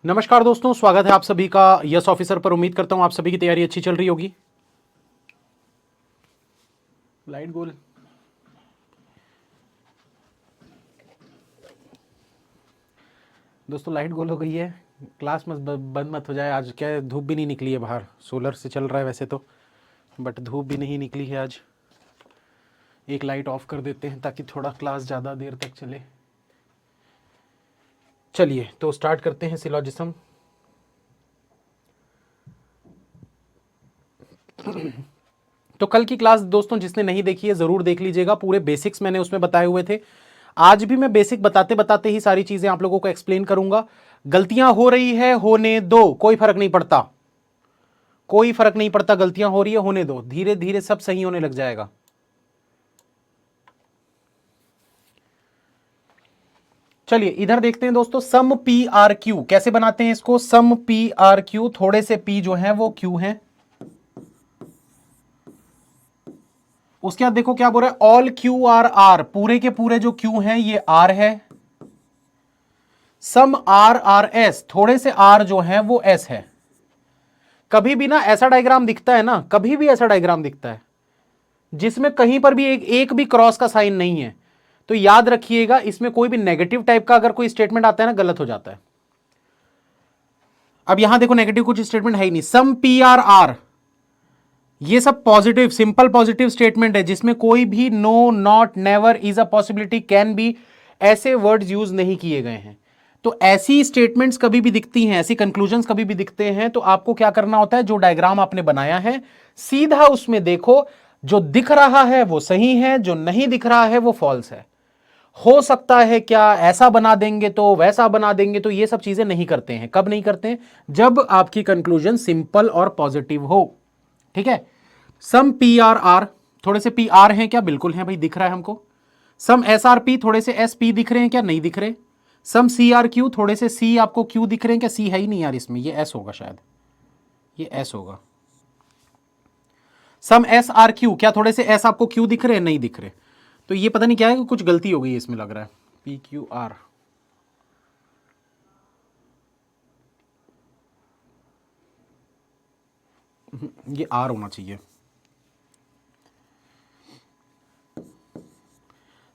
नमस्कार दोस्तों, स्वागत है आप सभी का यस ऑफिसर पर। उम्मीद करता हूं आप सभी की तैयारी अच्छी चल रही होगी। लाइट गोल दोस्तों, लाइट गोल हो गई है। क्लास मत बंद मत हो जाए। आज क्या है, धूप भी नहीं निकली है बाहर। सोलर से चल रहा है वैसे तो, बट धूप भी नहीं निकली है आज। एक लाइट ऑफ कर देते हैं ताकि थोड़ा क्लास ज़्यादा देर तक चले। चलिए तो स्टार्ट करते हैं सिलॉजिज्म। तो कल की क्लास दोस्तों जिसने नहीं देखी है ज़रूर देख लीजिएगा। पूरे बेसिक्स मैंने उसमें बताए हुए थे। आज भी मैं बेसिक बताते बताते ही सारी चीज़ें आप लोगों को एक्सप्लेन करूंगा। गलतियां हो रही है, होने दो, कोई फर्क नहीं पड़ता, कोई फर्क नहीं पड़ता। गलतियां हो रही है, होने दो, धीरे धीरे सब सही होने लग जाएगा। चलिए इधर देखते हैं दोस्तों, सम पी आर क्यू कैसे बनाते हैं इसको। सम पी आर क्यू, थोड़े से पी जो है वो क्यू है। उसके बाद देखो क्या बोल रहा है, ऑल क्यू आर आर, पूरे के पूरे जो क्यू हैं ये आर है। सम आर आर एस, थोड़े से आर जो है वो एस है। कभी भी ना ऐसा डायग्राम दिखता है ना, कभी भी ऐसा डायग्राम दिखता है जिसमें कहीं पर भी एक भी क्रॉस का साइन नहीं है, तो याद रखिएगा इसमें कोई भी नेगेटिव टाइप का अगर कोई स्टेटमेंट आता है ना, गलत हो जाता है। अब यहां देखो नेगेटिव कुछ स्टेटमेंट है ही नहीं। सम पी आर आर, ये सब पॉजिटिव, सिंपल पॉजिटिव स्टेटमेंट है जिसमें कोई भी no, not, never, is a possibility, can be, ऐसे वर्ड्स यूज नहीं किए गए हैं। तो ऐसी स्टेटमेंट्स कभी भी दिखती हैं, ऐसी कंक्लूजन्स कभी भी दिखते हैं, तो आपको क्या करना होता है, जो डायग्राम आपने बनाया है सीधा उसमें देखो। जो दिख रहा है वो सही है, जो नहीं दिख रहा है वो फॉल्स है। हो सकता है क्या ऐसा बना देंगे तो वैसा बना देंगे, तो ये सब चीजें नहीं करते हैं। कब नहीं करते हैं? जब आपकी कंक्लूजन सिंपल और पॉजिटिव हो। ठीक है। सम पी आर आर, थोड़े से पी आर हैं क्या? बिल्कुल हैं भाई, दिख रहा है हमको। सम एस आर पी, थोड़े से एस पी दिख रहे हैं क्या? नहीं दिख रहे। सम सी आर क्यू, थोड़े से सी आपको क्यू दिख रहे हैं क्या? सी है ही नहीं यार इसमें, ये एस होगा शायद, ये एस होगा। सम एस आर क्यू, क्या थोड़े से एस आपको क्यू दिख रहे हैं? नहीं दिख रहे। तो ये पता नहीं क्या है, कुछ गलती हो गई है इसमें लग रहा है। पी क्यू आर, ये आर होना चाहिए।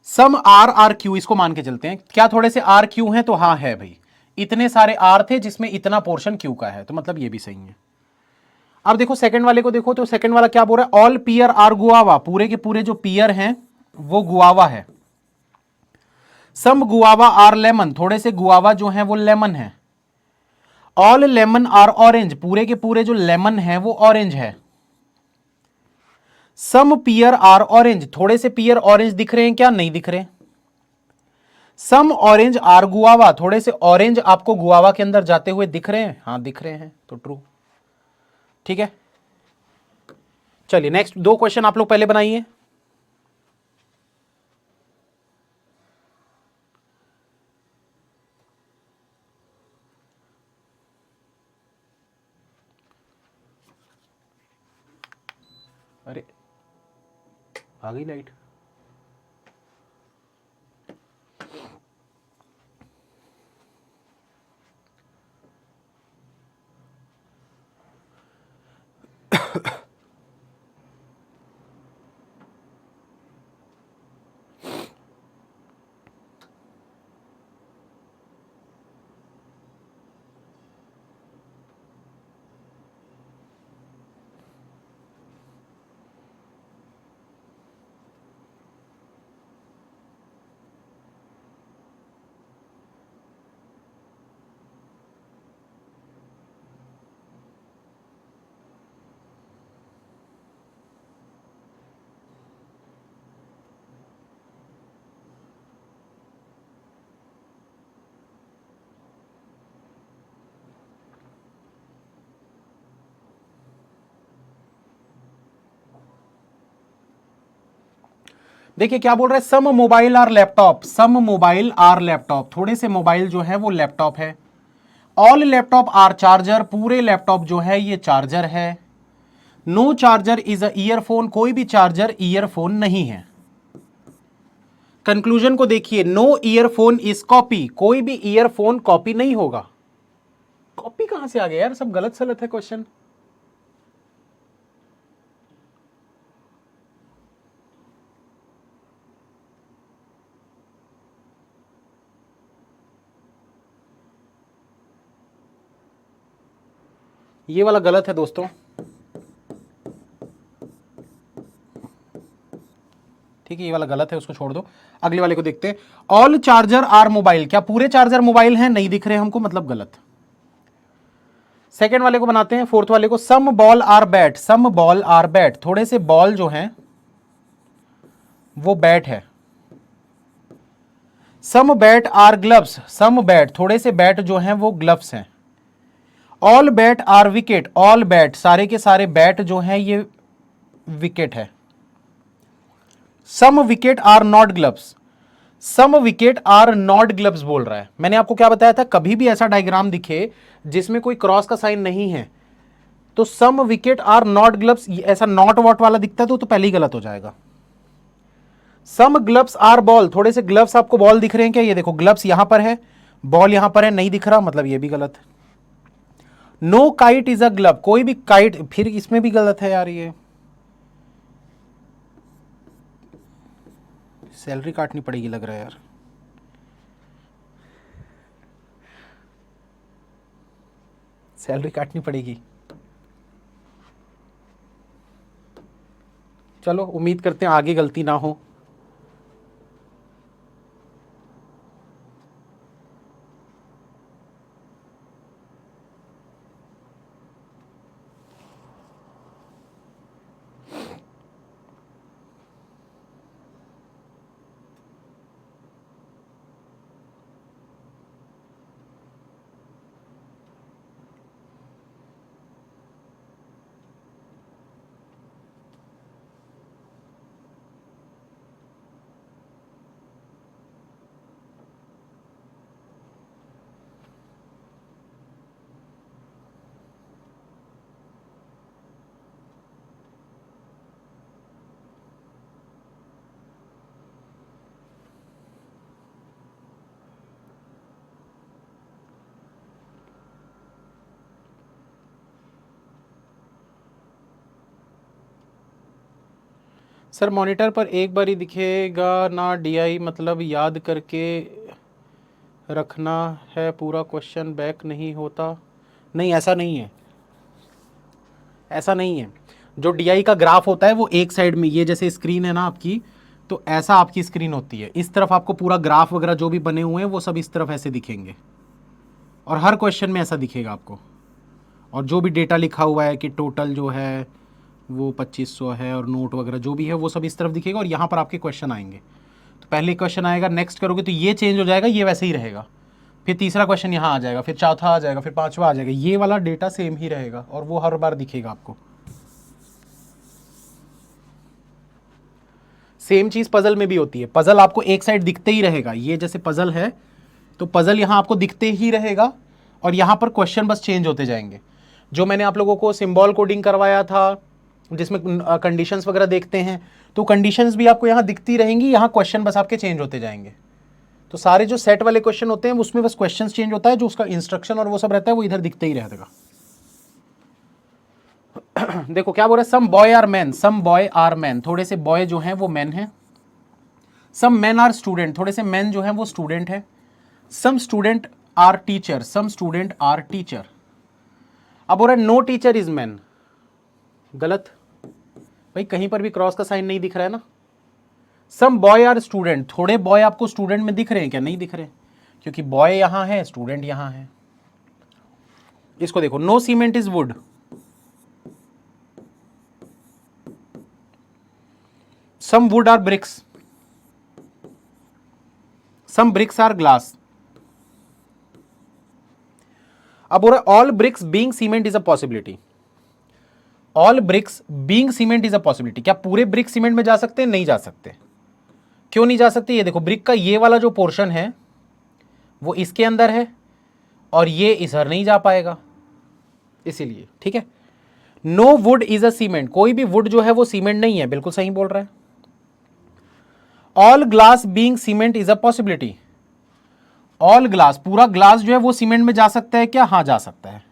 सम आर आर क्यू, इसको मान के चलते हैं। क्या थोड़े से आर क्यू हैं? तो हाँ है भाई, इतने सारे आर थे जिसमें इतना पोर्शन क्यू का है, तो मतलब ये भी सही है। अब देखो सेकंड वाले को देखो, तो सेकंड वाला क्या बोल रहा है, ऑल पियर आर गुआवा, पूरे के पूरे जो पियर हैं वो गुआवा है। सम गुआवा आर लेमन, थोड़े से गुआवा जो है वो लेमन है। ऑल लेमन आर ऑरेंज, पूरे के पूरे जो लेमन है वो ऑरेंज है। सम पियर आर ऑरेंज, थोड़े से पियर ऑरेंज दिख रहे हैं क्या? नहीं दिख रहे। सम ऑरेंज आर गुआवा, थोड़े से ऑरेंज आपको गुआवा के अंदर जाते हुए दिख रहे हैं? हाँ दिख रहे हैं, तो ट्रू। ठीक है, चलिए नेक्स्ट दो क्वेश्चन आप लोग पहले बनाइए। अरे आ गई लाइट। देखिए क्या बोल रहा है, some mobile are laptop, some mobile are laptop, थोड़े से मोबाइल जो है वो लैपटॉप है। ऑल लैपटॉप आर चार्जर, पूरे लैपटॉप जो है ये चार्जर है। No charger is a earphone, कोई भी चार्जर ईयरफोन नहीं है। कंक्लूजन को देखिए, नो ईयरफोन इज कॉपी, कोई भी ईयरफोन कॉपी नहीं होगा। कॉपी कहां से आ गया यार, सब गलत सलत है क्वेश्चन। ये वाला गलत है दोस्तों, ठीक है, ये वाला गलत है, उसको छोड़ दो। अगले वाले को देखते हैं, ऑल चार्जर आर मोबाइल, क्या पूरे चार्जर मोबाइल हैं? नहीं दिख रहे हमको, मतलब गलत। सेकेंड वाले को बनाते हैं, फोर्थ वाले को, some ball are bat, some ball are bat, थोड़े से बॉल जो हैं वो बैट है। Some bat are gloves, some bat, थोड़े से बैट जो हैं वो ग्लव्स हैं। All bat are wicket, all bat, सारे के सारे बैट जो हैं ये विकेट है। Some wicket are not gloves, some wicket are not gloves बोल रहा है। मैंने आपको क्या बताया था, कभी भी ऐसा डायग्राम दिखे जिसमें कोई क्रॉस का साइन नहीं है तो सम विकेट आर नॉट ग्लव्स, ऐसा नॉट वॉट वाला दिखता है तो पहले ही गलत हो जाएगा। सम ग्लव्स आर बॉल, थोड़े से ग्लव्स आपको बॉल दिख रहे हैं क्या? ये देखो ग्लव्स यहां पर है, बॉल यहां पर है, नहीं दिख रहा, मतलब ये भी गलत है। No kite is a glove, कोई भी काइट, फिर इसमें भी गलत है यार, ये सैलरी काटनी पड़ेगी लग रहा है यार। सैलरी काटनी पड़ेगी, चलो उम्मीद करते हैं आगे गलती ना हो। सर मॉनिटर पर एक बार ही दिखेगा ना DI, मतलब याद करके रखना है पूरा क्वेश्चन बैक नहीं होता? नहीं, ऐसा नहीं है, ऐसा नहीं है। जो DI का ग्राफ होता है वो एक साइड में, ये जैसे स्क्रीन है ना आपकी, तो ऐसा आपकी स्क्रीन होती है, इस तरफ आपको पूरा ग्राफ वगैरह जो भी बने हुए हैं वो सब इस तरफ ऐसे दिखेंगे, और हर क्वेश्चन में ऐसा दिखेगा आपको। और जो भी डेटा लिखा हुआ है कि टोटल जो है वो 2500 है और नोट वगैरह जो भी है वो सब इस तरफ दिखेगा, और यहाँ पर आपके क्वेश्चन आएंगे। तो पहले क्वेश्चन आएगा, नेक्स्ट करोगे तो ये चेंज हो जाएगा, ये वैसे ही रहेगा, फिर तीसरा क्वेश्चन यहाँ आ जाएगा, फिर चौथा आ जाएगा, फिर पांचवा आ जाएगा, ये वाला डेटा सेम ही रहेगा और वो हर बार दिखेगा आपको। सेम चीज पजल में भी होती है, पजल आपको एक साइड दिखते ही रहेगा, ये जैसे पजल है तो पजल यहाँ आपको दिखते ही रहेगा, और यहाँ पर क्वेश्चन बस चेंज होते जाएंगे। जो मैंने आप लोगों को सिंबल कोडिंग करवाया था जिसमें कंडीशंस वगैरह देखते हैं, तो कंडीशंस भी आपको यहाँ दिखती रहेंगी, यहाँ क्वेश्चन बस आपके चेंज होते जाएंगे। तो सारे जो सेट वाले क्वेश्चन होते हैं उसमें बस क्वेश्चन चेंज होता है, जो उसका इंस्ट्रक्शन और वो सब रहता है वो इधर दिखते ही रहेगा। देखो क्या बोल रहा है, some boy are man, some boy are man, थोड़े से बॉय जो हैं वो मैन हैं। सम मैन आर स्टूडेंट, थोड़े से मैन जो हैं वो स्टूडेंट है। Some student are teacher, some student are teacher. अब बोल रहा है नो टीचर इज मैन, गलत भाई, कहीं पर भी क्रॉस का साइन नहीं दिख रहा है ना। सम बॉय आर स्टूडेंट, थोड़े बॉय आपको स्टूडेंट में दिख रहे हैं क्या? नहीं दिख रहे, क्योंकि बॉय यहां है, स्टूडेंट यहां है। इसको देखो, no cement is wood, some wood are bricks, some bricks are glass. अब बोल रहा है all bricks being cement is a possibility, all bricks being cement is a possibility, क्या पूरे ब्रिक सीमेंट में जा सकते हैं? नहीं जा सकते। क्यों नहीं जा सकते? ये देखो, ब्रिक का ये वाला जो पोर्शन है वो इसके अंदर है और ये इधर नहीं जा पाएगा, इसीलिए। ठीक है, no wood is a cement, कोई भी वुड जो है वो सीमेंट नहीं है, बिल्कुल सही बोल रहा है। All glass being cement is a possibility. All glass, पूरा ग्लास जो है वो सीमेंट में जा सकता है क्या? हाँ जा सकता है,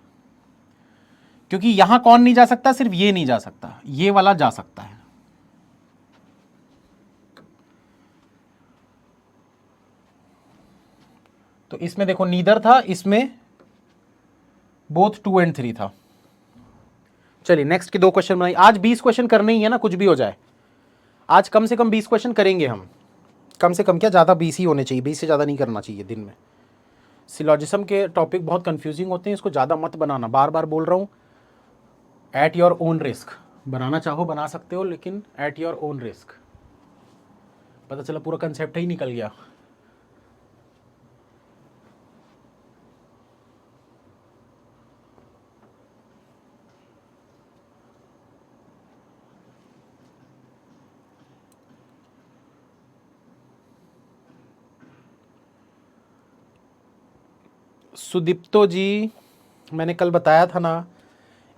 क्योंकि यहां कौन नहीं जा सकता? सिर्फ ये नहीं जा सकता, ये वाला जा सकता है। तो इसमें देखो नीदर था, इसमें बोथ 2 and 3 था। चलिए नेक्स्ट के 2 क्वेश्चन बनाइए। आज 20 क्वेश्चन करने ही है ना, कुछ भी हो जाए। आज कम से कम 20 क्वेश्चन करेंगे हम, कम से कम क्या, ज़्यादा 20 ही होने चाहिए, 20 से ज़्यादा नहीं करना चाहिए दिन में। सिलॉजिज्म के टॉपिक बहुत कंफ्यूजिंग होते हैं, इसको ज़्यादा मत बनाना, बार बार बोल रहा हूँ। एट योर ओन रिस्क, बनाना चाहो बना सकते हो, लेकिन एट योर ओन रिस्क। पता चला पूरा कंसेप्ट ही निकल गया। सुदीप्तो जी, मैंने कल बताया था ना,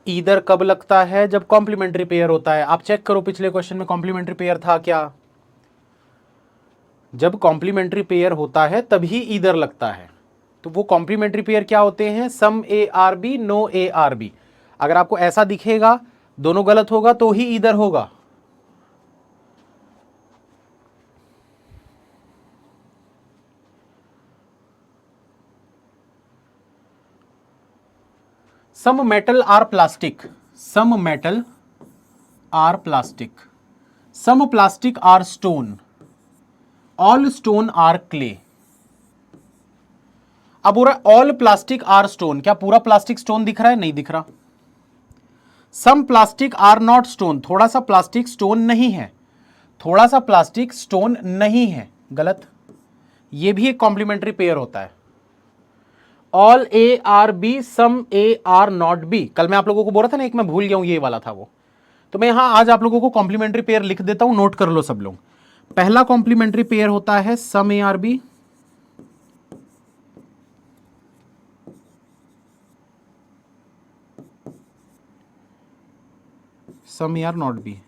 ईदर कब लगता है? जब कॉम्प्लीमेंट्री पेयर होता है। आप चेक करो पिछले क्वेश्चन में कॉम्प्लीमेंट्री पेयर था क्या? जब कॉम्प्लीमेंट्री पेयर होता है तभी ईदर लगता है। तो वो कॉम्प्लीमेंट्री पेयर क्या होते हैं? Some A are B, no A are B. अगर आपको ऐसा दिखेगा दोनों गलत होगा तो ही ईदर होगा। Some metal are plastic, some metal are plastic, some plastic are stone, all stone are clay. अब हो रहा है ऑल प्लास्टिक आर स्टोन, क्या पूरा प्लास्टिक स्टोन दिख रहा है? नहीं दिख रहा। सम प्लास्टिक आर नॉट स्टोन, थोड़ा सा प्लास्टिक स्टोन नहीं है, थोड़ा सा प्लास्टिक स्टोन नहीं है, गलत। ये भी एक कॉम्प्लीमेंट्री पेयर होता है। All A are B, some A are not B. कल मैं आप लोगों को बोल रहा था ना, एक मैं भूल गया हूं, ये वाला था वो। तो मैं यहां आज आप लोगों को कॉम्प्लीमेंट्री पेयर लिख देता हूं, नोट कर लो सब लोग। पहला कॉम्प्लीमेंट्री पेयर होता है some A are B, some A are not B.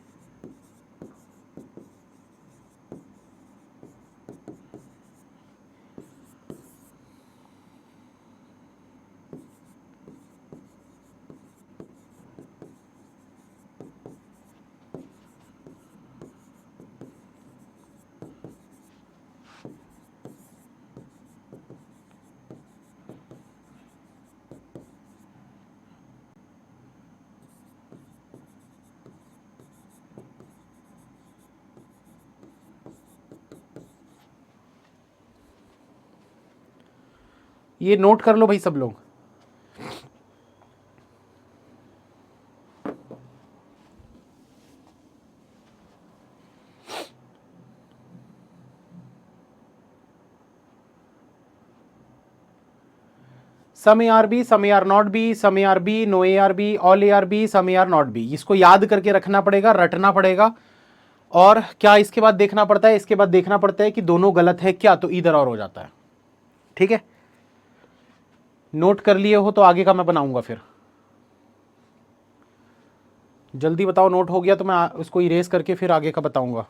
ये नोट कर लो भाई सब लोग। Some A are B, some A are not B, some A are B, no A are B, all A are B, some A are not B. इसको याद करके रखना पड़ेगा, रटना पड़ेगा। और क्या इसके बाद देखना पड़ता है? इसके बाद देखना पड़ता है कि दोनों गलत है क्या, तो इधर और हो जाता है। ठीक है, नोट कर लिए हो तो आगे का मैं बनाऊंगा फिर। जल्दी बताओ, नोट हो गया तो मैं उसको इरेज करके फिर आगे का बताऊंगा।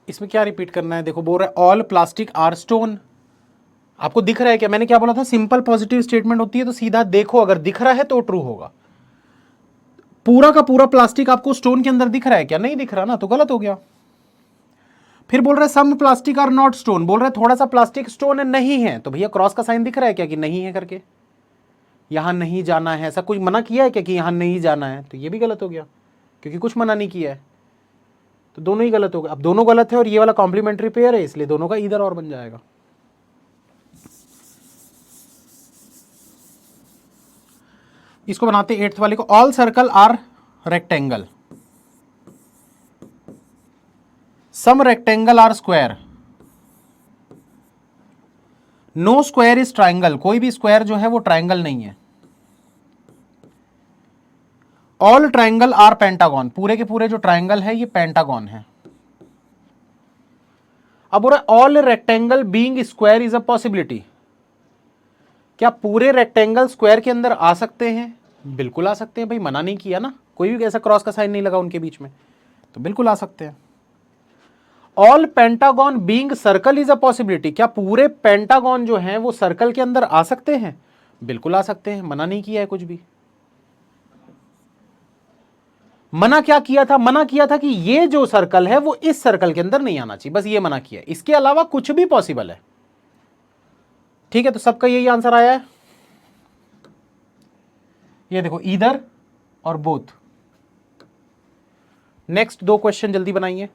इसमें क्या रिपीट करना है? देखो बोल रहा है ऑल प्लास्टिक आर स्टोन। आपको दिख रहा है क्या? मैंने क्या बोला था? सिंपल पॉजिटिव स्टेटमेंट होती है तो सीधा देखो, अगर दिख रहा है तो ट्रू होगा। पूरा का पूरा प्लास्टिक आपको स्टोन के अंदर दिख रहा है क्या? नहीं दिख रहा ना, तो गलत हो गया। फिर बोल रहा है सम प्लास्टिक आर नॉट स्टोन, बोल रहा है थोड़ा सा प्लास्टिक स्टोन नहीं है, तो भैया क्रॉस का साइन दिख रहा है क्या कि नहीं है करके? यहां नहीं जाना है, ऐसा कुछ मना किया है क्या कि यहां नहीं जाना है? तो ये भी गलत हो गया, क्योंकि कुछ मना नहीं किया है, तो दोनों ही गलत हो गए। अब दोनों गलत है और ये वाला कॉम्प्लीमेंट्री पेयर है, इसलिए दोनों का इधर और बन जाएगा। इसको बनाते 8th वाले को। All circle are rectangle, some rectangle are square, no square is triangle. कोई भी स्क्वायर जो है वो ट्राइंगल नहीं है। ऑल ट्राइंगल आर पेंटागन, पूरे के पूरे जो ट्राइंगल है ये पेंटागन है। अब बोल रहा all rectangle being square is a possibility, क्या पूरे रेक्टेंगल स्क्वायर के अंदर आ सकते हैं? बिल्कुल आ सकते हैं भाई, मना नहीं किया ना, कोई भी ऐसा क्रॉस का साइन नहीं लगा उनके बीच में, तो बिल्कुल आ सकते हैं। All pentagon being circle is a possibility, क्या पूरे पेंटागन जो हैं वो सर्कल के अंदर आ सकते हैं? बिल्कुल आ सकते हैं, मना नहीं किया है कुछ भी। मना क्या किया था? मना किया था कि ये जो सर्कल है वो इस सर्कल के अंदर नहीं आना चाहिए, बस ये मना किया, इसके अलावा कुछ भी पॉसिबल है। ठीक है, तो सबका यही आंसर आया है। ये देखो ईदर और बोथ। नेक्स्ट दो क्वेश्चन जल्दी बनाइए।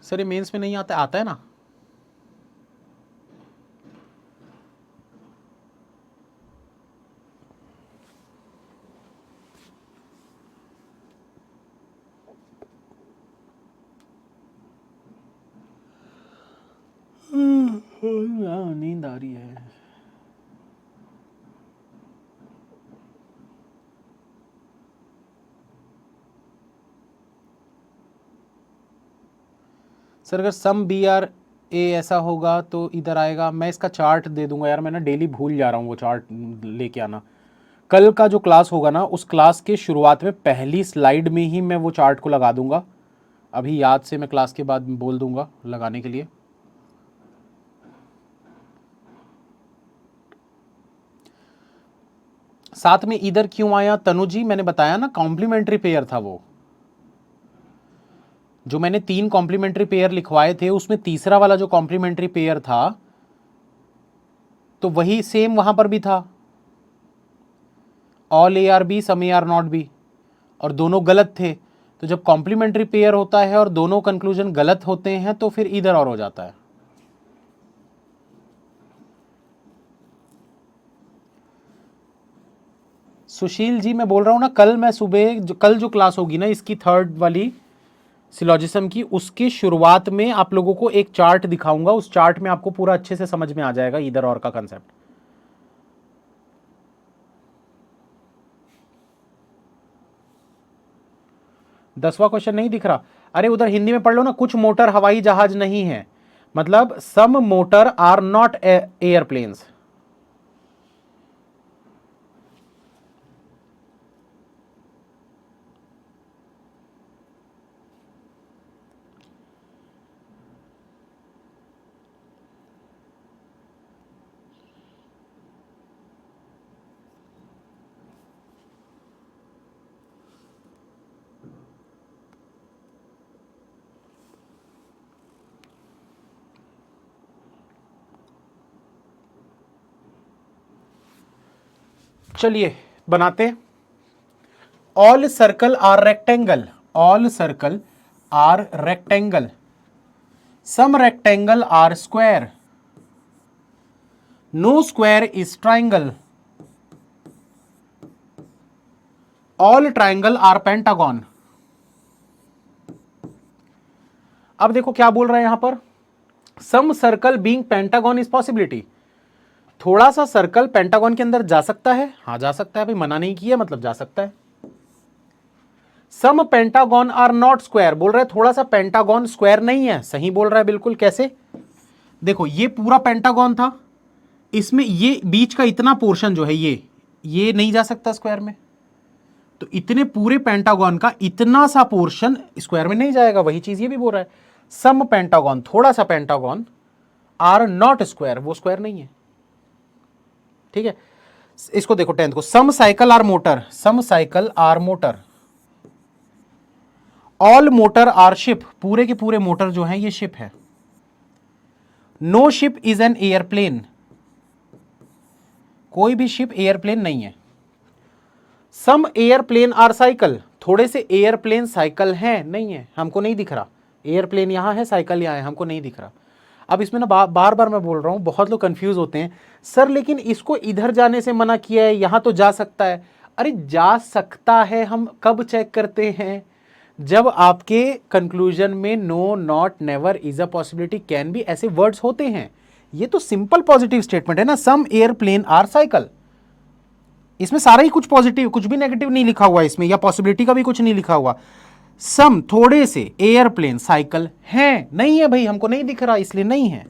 सर ये मेंस में नहीं आता, आता है ना? नींद आ रही है। सर अगर सम बी आर ए ऐसा होगा तो इधर आएगा। मैं इसका चार्ट दे दूंगा यार, मैं ना डेली भूल जा रहा हूँ वो चार्ट लेके आना। कल का जो क्लास होगा ना, उस क्लास के शुरुआत में पहली स्लाइड में ही मैं वो चार्ट को लगा दूंगा। अभी याद से मैं क्लास के बाद बोल दूंगा लगाने के लिए। साथ में इधर क्यों आया तनु जी? मैंने बताया ना, कॉम्प्लीमेंट्री पेयर था वो। जो मैंने 3 कॉम्प्लीमेंट्री पेयर लिखवाए थे उसमें तीसरा वाला जो कॉम्प्लीमेंट्री पेयर था तो वही सेम वहां पर भी था, all A are B some A are not B, और दोनों गलत थे। तो जब कॉम्प्लीमेंट्री पेयर होता है और दोनों कंक्लूजन गलत होते हैं तो फिर इधर और हो जाता है। सुशील जी मैं बोल रहा हूं ना, कल मैं सुबह कल जो क्लास होगी ना इसकी थर्ड वाली सिलोजिज्म की, उसकी शुरुआत में आप लोगों को एक चार्ट दिखाऊंगा। उस चार्ट में आपको पूरा अच्छे से समझ में आ जाएगा इधर और का कंसेप्ट। दसवां क्वेश्चन नहीं दिख रहा? अरे उधर हिंदी में पढ़ लो ना, कुछ मोटर हवाई जहाज नहीं है, मतलब some motor are not airplanes. चलिए बनाते। All circle are rectangle, all circle are rectangle, some rectangle are square, no square is triangle, all triangle are pentagon. अब देखो क्या बोल रहे हैं यहां पर, some circle being pentagon is possibility. थोड़ा सा सर्कल पेंटागन के अंदर जा सकता है, हाँ जा सकता है भाई, मना नहीं किया मतलब जा सकता है। सम पेंटागन आर नॉट स्क्वायर, बोल रहा है थोड़ा सा पेंटागन स्क्वायर नहीं है, सही बोल रहा है बिल्कुल। कैसे? देखो ये पूरा पेंटागन था, इसमें ये बीच का इतना पोर्शन जो है ये नहीं जा सकता स्क्वायर में, तो इतने पूरे पेंटागन का इतना सा पोर्शन स्क्वायर में नहीं जाएगा। वही चीज ये भी बोल रहा है, सम पेंटागन, थोड़ा सा पेंटागन, आर नॉट स्क्वायर, वो स्क्वायर नहीं है। ठीक है, इसको देखो 10th को, some cycle are motor, some cycle are motor, all motor are ship, पूरे के पूरे मोटर जो हैं ये शिप है, no ship is an airplane, कोई भी शिप एयरप्लेन नहीं है। सम एयरप्लेन आर साइकिल, थोड़े से एयरप्लेन साइकिल हैं, नहीं है, हमको नहीं दिख रहा। एयरप्लेन यहां है, साइकिल यहां है, हमको नहीं दिख रहा। अब इसमें ना बार बार मैं बोल रहा हूं, बहुत लोग कंफ्यूज होते हैं, सर लेकिन इसको इधर जाने से मना किया है, यहां तो जा सकता है। अरे जा सकता है, हम कब चेक करते हैं? जब आपके कंक्लूजन में no, not, never, is a possibility, can be, ऐसे वर्ड्स होते हैं, ये तो सिंपल पॉजिटिव स्टेटमेंट है ना। सम एयरप्लेन आर साइकिल, इसमें सारा ही कुछ पॉजिटिव, कुछ भी नेगेटिव नहीं लिखा हुआ इसमें, या पॉसिबिलिटी का भी कुछ नहीं लिखा हुआ। सम थोड़े से एयरप्लेन साइकिल हैं, नहीं है भाई, हमको नहीं दिख रहा इसलिए नहीं है,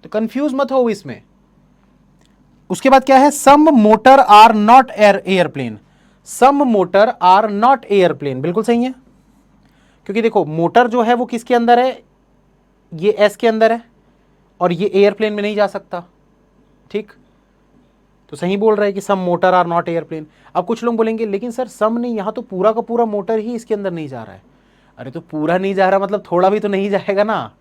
तो कंफ्यूज मत हो इसमें। उसके बाद क्या है, some motor are not airplane, some motor are not airplane, बिल्कुल सही है, क्योंकि देखो मोटर जो है वो किसके अंदर है, ये एस के अंदर है, और ये एयरप्लेन में नहीं जा सकता, ठीक, तो सही बोल रहा है कि सम मोटर आर नॉट एयरप्लेन। अब कुछ लोग बोलेंगे लेकिन सर सम नहीं, यहां तो पूरा का पूरा मोटर ही इसके अंदर नहीं जा रहा है। अरे तो पूरा नहीं जा रहा मतलब थोड़ा भी तो नहीं जाएगा ना।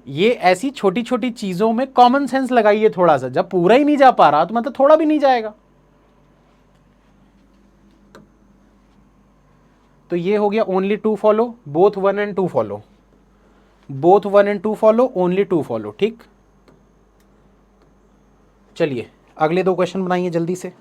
ये ऐसी छोटी छोटी चीजों में कॉमन सेंस लगाइए थोड़ा सा, जब पूरा ही नहीं जा पा रहा तो मतलब थोड़ा भी नहीं जाएगा। तो ये हो गया only two follow, both one and two follow, both one and two follow, only two follow, ठीक। चलिए अगले दो क्वेश्चन बनाइए जल्दी से।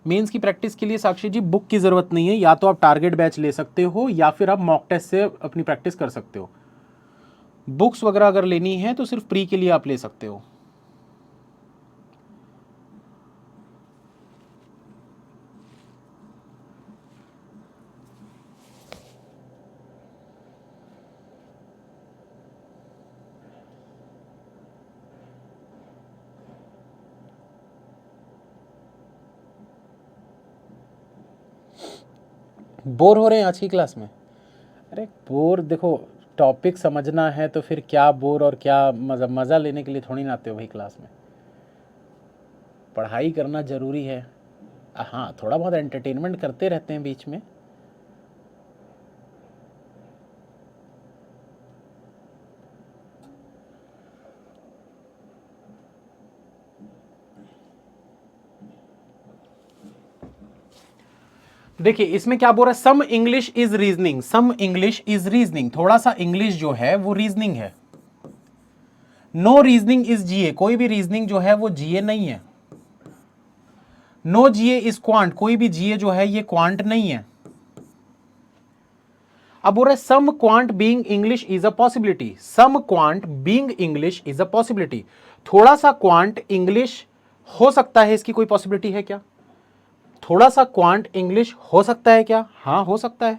मेंस की प्रैक्टिस के लिए साक्षी जी बुक की जरूरत नहीं है, या तो आप टारगेट बैच ले सकते हो या फिर आप मॉक टेस्ट से अपनी प्रैक्टिस कर सकते हो। बुक्स वगैरह अगर लेनी है तो सिर्फ प्री के लिए आप ले सकते हो। बोर हो रहे हैं आज की क्लास में? अरे बोर देखो, टॉपिक समझना है तो फिर क्या बोर और क्या मज़ा, मज़ा लेने के लिए थोड़ी ना आते हो भाई क्लास में। पढ़ाई करना ज़रूरी है, हाँ थोड़ा बहुत एंटरटेनमेंट करते रहते हैं बीच में। देखिए इसमें क्या बोल रहा है, some English is reasoning, some English is reasoning, थोड़ा सा इंग्लिश जो है वो रीजनिंग है। नो रीजनिंग इज जीए, कोई भी रीजनिंग जो है वो जीए नहीं है। नो जीए इज क्वांट, कोई भी जीए जो है ये क्वांट नहीं है। अब बोल रहा है some quant being English is a possibility, some quant being English is a possibility, थोड़ा सा क्वांट इंग्लिश हो सकता है, इसकी कोई पॉसिबिलिटी है क्या? थोड़ा सा क्वांट इंग्लिश हो सकता है क्या? हाँ हो सकता है।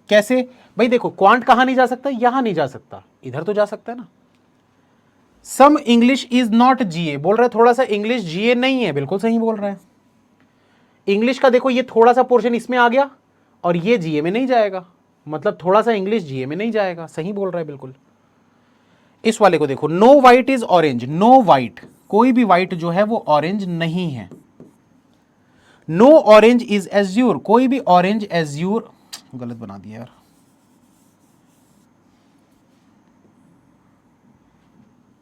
कैसे भाई? देखो क्वांट कहां नहीं जा सकता, यहां नहीं जा सकता, इधर तो जा सकता है ना। सम इंग्लिश इज नॉट जीए, बोल रहा है थोड़ा सा इंग्लिश जीए नहीं है, बिल्कुल सही बोल रहा है। इंग्लिश का देखो ये थोड़ा सा पोर्शन इसमें आ गया और ये जीए में नहीं जाएगा, मतलब थोड़ा सा इंग्लिश जीए में नहीं जाएगा, सही बोल रहा है बिल्कुल। इस वाले को देखो, no white is orange, no white, कोई भी वाइट जो है वो ऑरेंज नहीं है। नो ऑरेंज इज एज्यूर, कोई भी ऑरेंज एज्यूर, गलत बना दिया यार,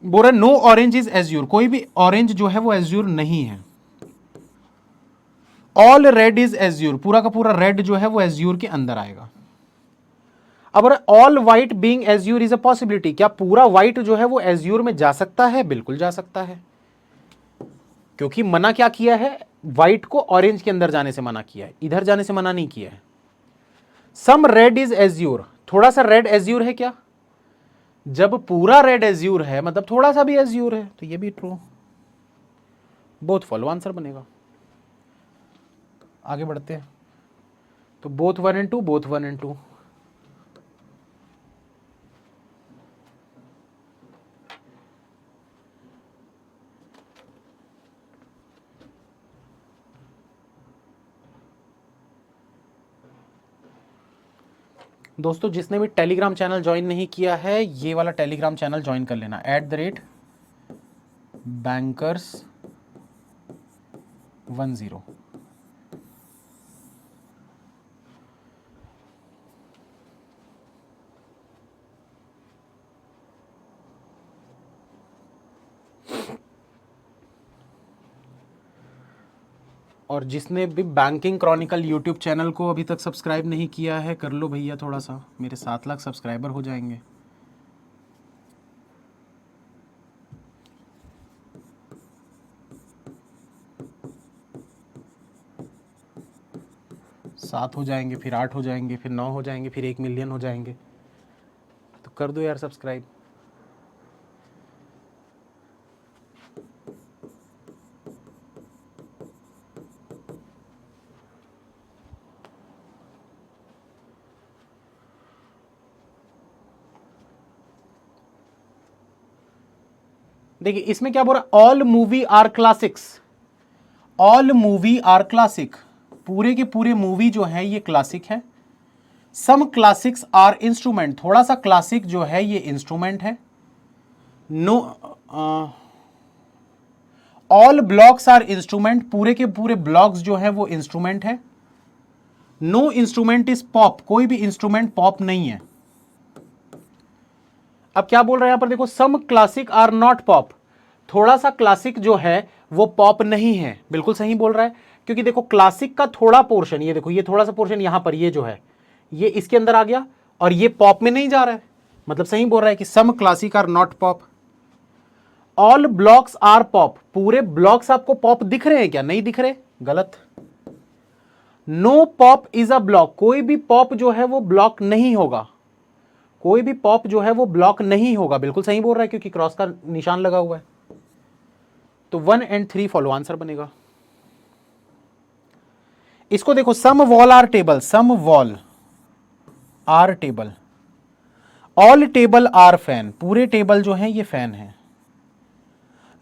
बोल रहा नो ऑरेंज इज एज्यूर, कोई भी ऑरेंज जो है वो एज्यूर नहीं है। ऑल रेड इज एज्यूर, पूरा का पूरा रेड जो है वो एज्यूर के अंदर आएगा। अब all white being Azure is a possibility, क्या पूरा व्हाइट जो है वो एज्यूर में जा सकता है? बिल्कुल जा सकता है, क्योंकि मना क्या किया है, व्हाइट को ऑरेंज के अंदर जाने से मना किया है, इधर जाने से मना नहीं किया है। सम रेड इज एज्यूर, थोड़ा सा रेड एज्यूर है क्या? जब पूरा रेड एज्यूर है मतलब थोड़ा सा भी एज्यूर है, तो ये भी ट्रू, बोथ फॉलो आंसर बनेगा। आगे बढ़ते हैं, तो both one and two, both one and two. दोस्तों जिसने भी टेलीग्राम चैनल ज्वाइन नहीं किया है, ये वाला टेलीग्राम चैनल ज्वाइन कर लेना, @bankers10। और जिसने भी बैंकिंग क्रॉनिकल यूट्यूब चैनल को अभी तक सब्सक्राइब नहीं किया है, कर लो भैया, थोड़ा सा मेरे 7 लाख सब्सक्राइबर हो जाएंगे। सात हो जाएंगे, फिर 8 हो जाएंगे, फिर 9 हो जाएंगे, फिर 1 मिलियन हो जाएंगे। तो कर दो यार सब्सक्राइब। देखिए इसमें क्या बोल रहा है, all movie are classics, all movie are classic, पूरे के पूरे मूवी जो है ये क्लासिक है। सम क्लासिक्स आर इंस्ट्रूमेंट, थोड़ा सा क्लासिक जो है ये इंस्ट्रूमेंट है। No, all blocks are instrument, पूरे के पूरे ब्लॉक्स जो है वो इंस्ट्रूमेंट है। नो इंस्ट्रूमेंट इज पॉप, कोई भी इंस्ट्रूमेंट पॉप नहीं है। अब क्या बोल रहे हैं यहां पर देखो, सम क्लासिक आर नॉट पॉप, थोड़ा सा क्लासिक जो है वो पॉप नहीं है। बिल्कुल सही बोल रहा है, क्योंकि देखो क्लासिक का थोड़ा पोर्शन, ये देखो ये थोड़ा सा पोर्शन यहां पर ये जो है ये इसके अंदर आ गया और ये पॉप में नहीं जा रहा है, मतलब सही बोल रहा है कि some classic are not pop. All blocks are pop, पूरे ब्लॉक्स आपको पॉप दिख रहे हैं क्या? नहीं दिख रहे, गलत। No pop is a block, कोई भी पॉप जो है वो ब्लॉक नहीं होगा, कोई भी पॉप जो है वो ब्लॉक नहीं होगा। बिल्कुल सही बोल रहा है, क्योंकि क्रॉस का निशान लगा हुआ है। तो 1 और 3 फॉलो आंसर बनेगा। इसको देखो, some wall are table, some wall are table, all table are fan, पूरे टेबल जो है ये फैन है।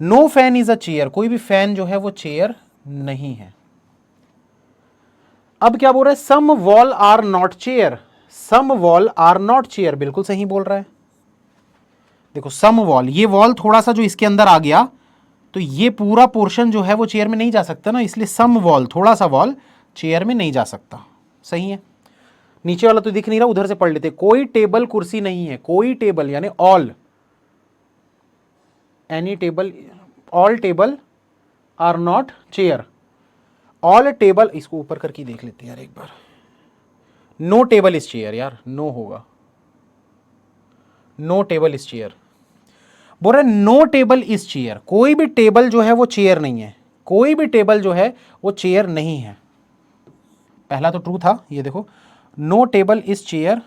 No fan is a chair, कोई भी फैन जो है वो चेयर नहीं है। अब क्या बोल रहा है, some wall are not chair, some wall are not chair, बिल्कुल सही बोल रहा है। देखो सम वॉल, ये वॉल थोड़ा सा जो इसके अंदर आ गया तो ये पूरा पोर्शन जो है वो चेयर में नहीं जा सकता ना, इसलिए सम वॉल, थोड़ा सा वॉल चेयर में नहीं जा सकता। सही है। नीचे वाला तो दिख नहीं रहा, उधर से पढ़ लेते। कोई टेबल कुर्सी नहीं है, कोई टेबल यानी all, any table, all table are not chair, all table, इसको ऊपर करके देख लेते हैं यार एक बार। नो टेबल इज चेयर, यार नो होगा, नो टेबल इज चेयर। बोल रहे नो टेबल इज चेयर, कोई भी टेबल जो है वो चेयर नहीं है, कोई भी टेबल जो है वो चेयर नहीं है। पहला तो ट्रू था, ये देखो, no table is chair,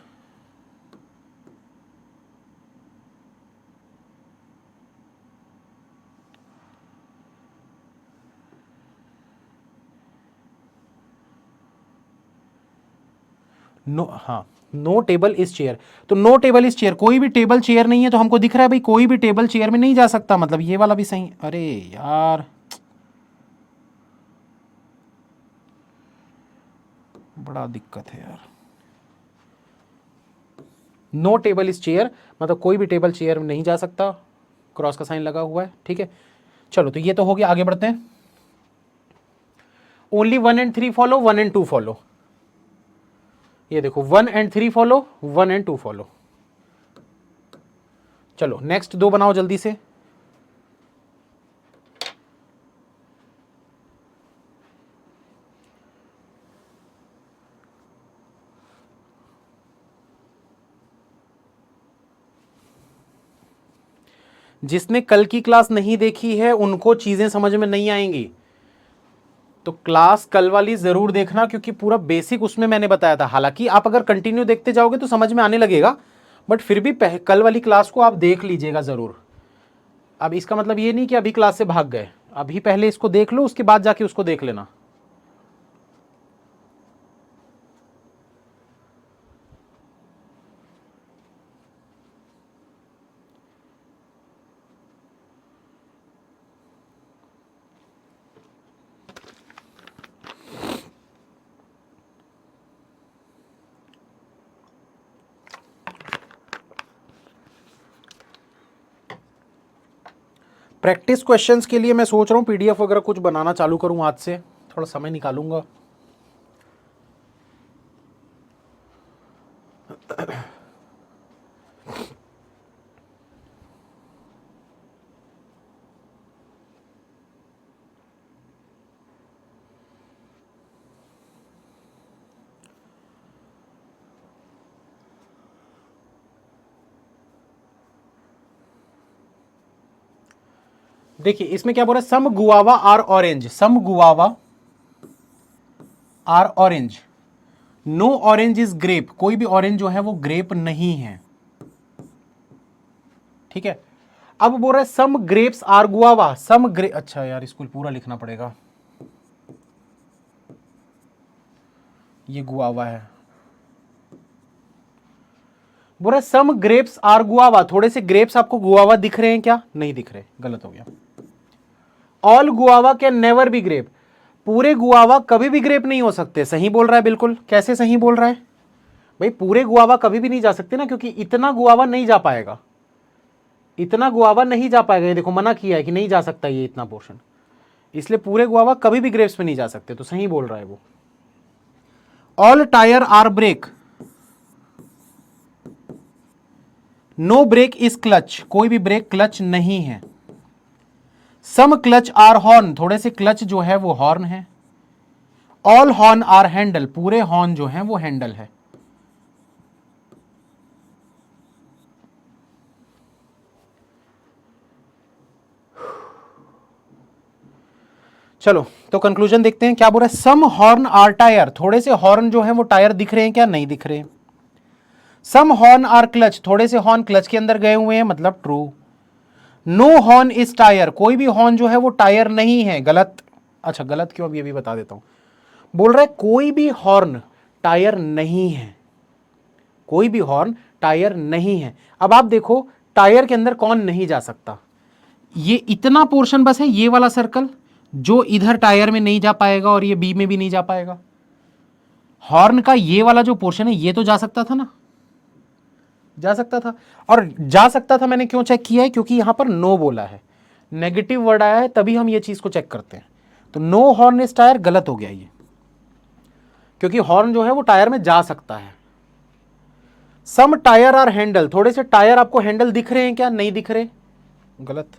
no, हाँ नो टेबल इज चेयर, तो नो टेबल इज चेयर, कोई भी टेबल चेयर नहीं है, तो हमको दिख रहा है भाई कोई भी टेबल चेयर में नहीं जा सकता, मतलब ये वाला भी सही। अरे यार बड़ा दिक्कत है यार। नो टेबल इज चेयर मतलब कोई भी टेबल चेयर में नहीं जा सकता, क्रॉस का साइन लगा हुआ है, ठीक है। चलो तो ये तो हो गया, आगे बढ़ते हैं। ओनली 1 और 3 फॉलो, 1 और 2 फॉलो। ये देखो 1 और 3 फॉलो, 1 और 2 फॉलो। चलो नेक्स्ट दो बनाओ जल्दी से। जिसने कल की क्लास नहीं देखी है उनको चीजें समझ में नहीं आएंगी, तो क्लास कल वाली जरूर देखना, क्योंकि पूरा बेसिक उसमें मैंने बताया था। हालांकि आप अगर कंटिन्यू देखते जाओगे तो समझ में आने लगेगा, बट फिर भी कल वाली क्लास को आप देख लीजिएगा जरूर। अब इसका मतलब ये नहीं कि अभी क्लास से भाग गए, अभी पहले इसको देख लो, उसके बाद जाके उसको देख लेना। प्रैक्टिस क्वेश्चंस के लिए मैं सोच रहा हूँ पीडीएफ वगैरह कुछ बनाना चालू करूँ आज से, थोड़ा समय निकालूंगा। देखिए इसमें क्या बोल रहा है, some guava are orange, some guava are orange, no orange is grape, कोई भी ऑरेंज जो है वो ग्रेप नहीं है, ठीक है। अब बोल रहा है some grapes are guava, some grape, अच्छा यार इसको पूरा लिखना पड़ेगा, ये गुआवा है, बोल रहा है सम ग्रेप्स आर गुआवा, थोड़े से ग्रेप्स आपको गुआवा दिख रहे हैं क्या, नहीं दिख रहे, गलत हो गया। All guava can never be grape, पूरे गुआवा कभी भी ग्रेप नहीं हो सकते, सही बोल रहा है बिल्कुल। कैसे सही बोल रहा है भाई, पूरे गुआवा कभी भी नहीं जा सकते ना, क्योंकि इतना गुआवा नहीं जा पाएगा, इतना गुआवा नहीं जा पाएगा, ये देखो मना किया है कि नहीं जा सकता ये इतना पोर्शन, इसलिए पूरे गुआवा कभी भी ग्रेप्स में नहीं जा सकते, तो सही बोल रहा है वो। All tyre are brake, no brake is clutch, कोई भी ब्रेक क्लच नहीं है। सम क्लच आर हॉर्न, थोड़े से क्लच जो है वो हॉर्न है। ऑल हॉर्न आर हैंडल, पूरे हॉर्न जो है वो हैंडल है। चलो तो कंक्लूजन देखते हैं क्या बोल रहा है, सम हॉर्न आर टायर, थोड़े से हॉर्न जो है वो टायर दिख रहे हैं क्या, नहीं दिख रहे। सम हॉर्न आर क्लच, थोड़े से हॉर्न क्लच के अंदर गए हुए हैं, मतलब true. No horn is tyre, कोई भी हॉर्न जो है वो टायर नहीं है, गलत। अच्छा गलत क्यों, अब ये भी बता देता हूं। बोल रहा है कोई भी हॉर्न टायर नहीं है, कोई भी हॉर्न टायर नहीं है। अब आप देखो टायर के अंदर कौन नहीं जा सकता, ये इतना पोर्शन बस है, ये वाला सर्कल जो इधर टायर में नहीं जा पाएगा और ये बी में भी नहीं जा पाएगा। हॉर्न का ये वाला जो पोर्शन है ये तो जा सकता था ना, जा सकता था। और जा सकता था मैंने क्यों चेक किया है, क्योंकि यहां पर नो बोला है, नेगेटिव वर्ड आया है, तभी हम ये चीज को चेक करते हैं। तो नो हॉर्न इज टायर गलत हो गया ये, क्योंकि हॉर्न जो है वो टायर में जा सकता है। सम टायर आर हैंडल, थोड़े से टायर आपको हैंडल दिख रहे हैं क्या, नहीं दिख रहे, गलत।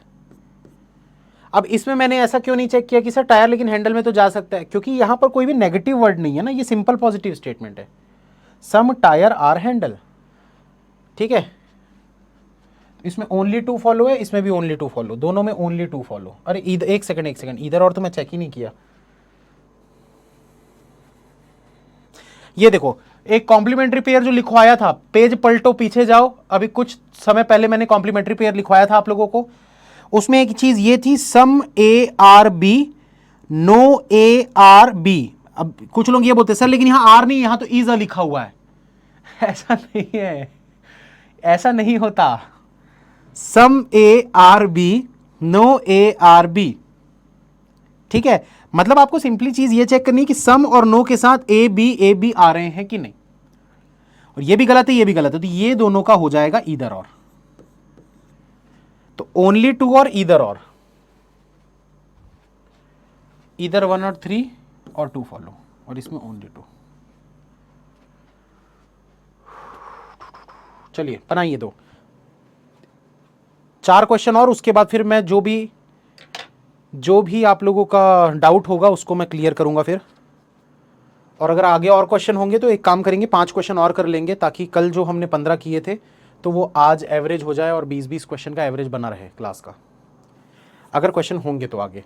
अब इसमें मैंने ऐसा क्यों नहीं चेक किया कि सर टायर लेकिन हैंडल में तो जा सकता है, क्योंकि यहां पर कोई भी नेगेटिव वर्ड नहीं है ना, ये सिंपल पॉजिटिव स्टेटमेंट है। सम टायर आर हैंडल, ठीक है। इसमें ओनली टू फॉलो है, इसमें भी ओनली टू फॉलो, दोनों में ओनली टू फॉलो। अरे इधर एक सेकंड इधर और तो मैं चेक ही नहीं किया। ये देखो एक कॉम्प्लीमेंट्री पेयर जो लिखवाया था, पेज पलटो पीछे जाओ, अभी कुछ समय पहले मैंने कॉम्प्लीमेंट्री पेयर लिखवाया था आप लोगों को, उसमें एक चीज ये थी some A are B no A are B. अब कुछ लोग ये बोलते हैं सर लेकिन यहां आर नहीं, यहां तो इज अ लिखा हुआ है। ऐसा नहीं है, ऐसा नहीं होता। Some A are B no A are B, ठीक है। मतलब आपको सिंपली चीज ये चेक करनी है कि सम और नो के साथ ए बी आ रहे हैं कि नहीं, और ये भी गलत है ये भी गलत है, तो ये दोनों का हो जाएगा ईदर और। तो ओनली टू और ईदर और, ईदर 1 और 3 और 2 फॉलो, और इसमें ओनली 2। चलिए बनाइए दो 4 क्वेश्चन और, उसके बाद फिर मैं जो भी आप लोगों का डाउट होगा उसको मैं क्लियर करूंगा फिर। और अगर आगे और क्वेश्चन होंगे तो एक काम करेंगे 5 क्वेश्चन और कर लेंगे, ताकि कल जो हमने 15 किए थे तो वो आज एवरेज हो जाए और 20-20 क्वेश्चन का एवरेज बना रहे क्लास का, अगर क्वेश्चन होंगे तो आगे।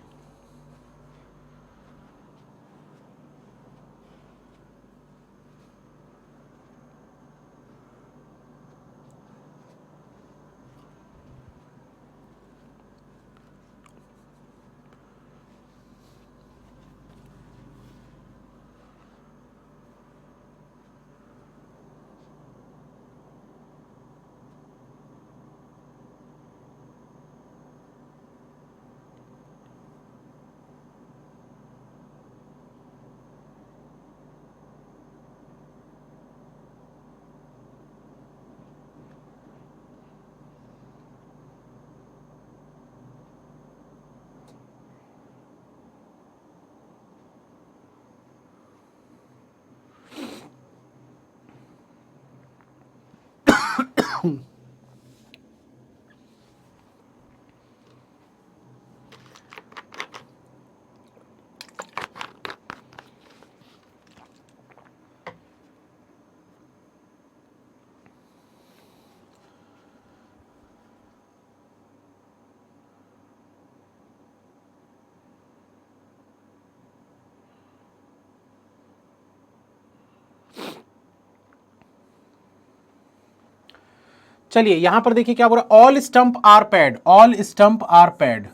चलिए यहां पर देखिए क्या बोल रहा है, all stump are pad, all stump are pad,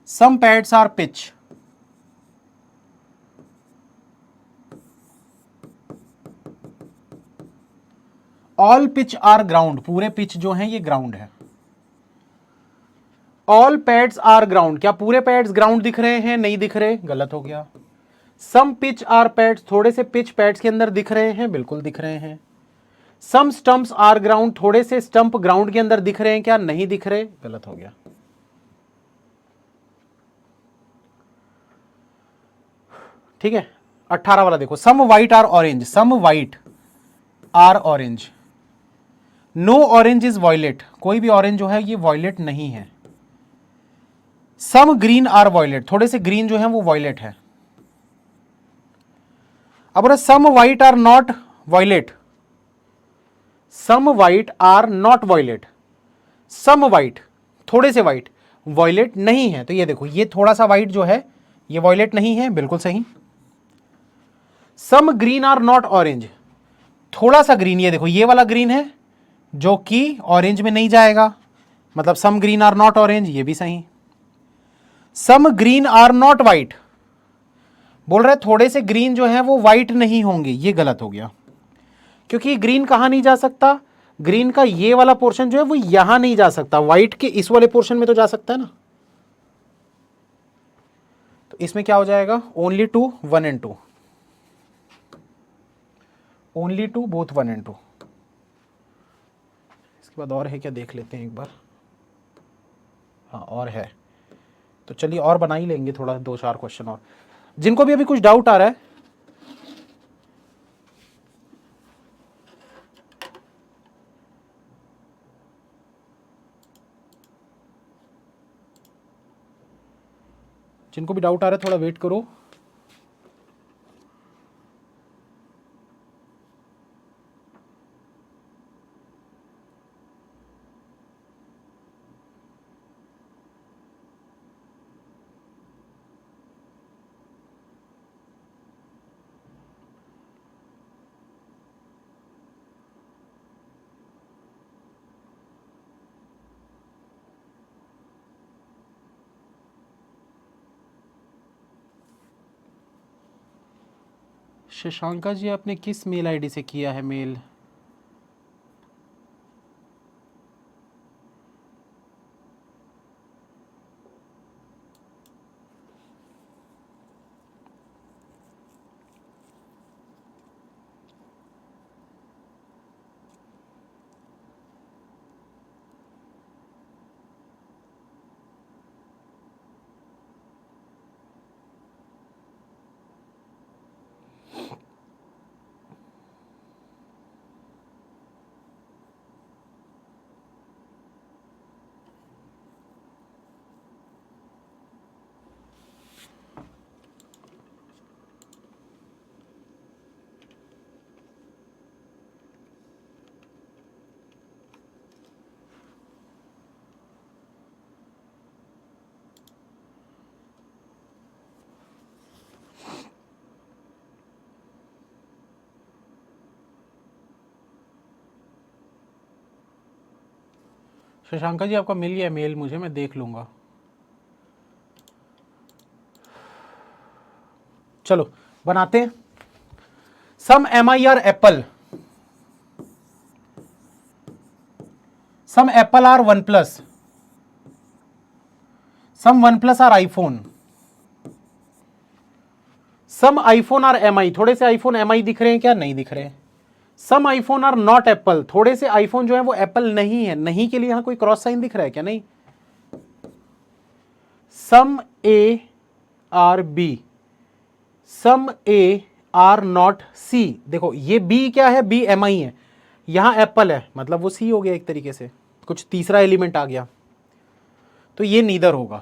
some pads are pitch, all pitch are ground, पूरे पिच जो हैं ये ग्राउंड है। ऑल पैड्स आर ग्राउंड, क्या पूरे पैड्स ग्राउंड दिख रहे हैं? नहीं दिख रहे, गलत हो गया। सम पिच आर पैड्स, थोड़े से पिच पैड्स के अंदर दिख रहे हैं, बिल्कुल दिख रहे हैं। सम स्टंप्स आर ग्राउंड, थोड़े से स्टंप ग्राउंड के अंदर दिख रहे हैं क्या? नहीं दिख रहे, गलत हो गया। ठीक है, 18 वाला देखो, some white are orange, some white are orange, no orange is violet, कोई भी ऑरेंज जो है ये वॉयलेट नहीं है। सम ग्रीन आर वॉयलेट, थोड़े से ग्रीन जो है वो वॉयलेट है। अब some white are not violet, some white are not violet, some white थोड़े से वाइट वॉयलेट नहीं है, तो ये देखो ये थोड़ा सा वाइट जो है ये वॉयलेट नहीं है, बिल्कुल सही। Some green are not orange, थोड़ा सा ग्रीन, ये देखो ये वाला ग्रीन है जो कि ऑरेंज में नहीं जाएगा, मतलब some green are not orange, ये भी सही। Some green are not white, बोल रहे थोड़े से ग्रीन जो है वो वाइट नहीं होंगे, ये गलत हो गया, क्योंकि ग्रीन कहां नहीं जा सकता, ग्रीन का ये वाला पोर्शन जो है वो यहां नहीं जा सकता, व्हाइट के इस वाले पोर्शन में तो जा सकता है ना। तो इसमें क्या हो जाएगा, only two 1 and 2, only two both 1 and 2। इसके बाद और है क्या, देख लेते हैं एक बार। हाँ और है, तो चलिए और बना ही लेंगे थोड़ा, 2-4 क्वेश्चन और। जिनको भी अभी कुछ डाउट आ रहा है, जिनको भी डाउट आ रहा है थोड़ा वेट करो। शशांका जी आपने किस मेल आईडी से किया है मेल? शशांका जी आपका मिल गया मेल मुझे, मैं देख लूंगा। चलो बनाते हैं। Some MI are apple, some apple are OnePlus, some OnePlus are iPhone, some iPhone are MI, थोड़े से आईफोन MI दिख रहे हैं क्या? नहीं दिख रहे। सम आईफोन आर नॉट एप्पल, थोड़े से आईफोन जो है वो एप्पल नहीं है, नहीं के लिए यहां कोई क्रॉस साइन दिख रहा है क्या? नहीं। Some A are B, some A are not C, देखो ये B क्या है, B MI है, यहां एप्पल है, मतलब वो C हो गया एक तरीके से, कुछ तीसरा एलिमेंट आ गया, तो ये नीदर होगा।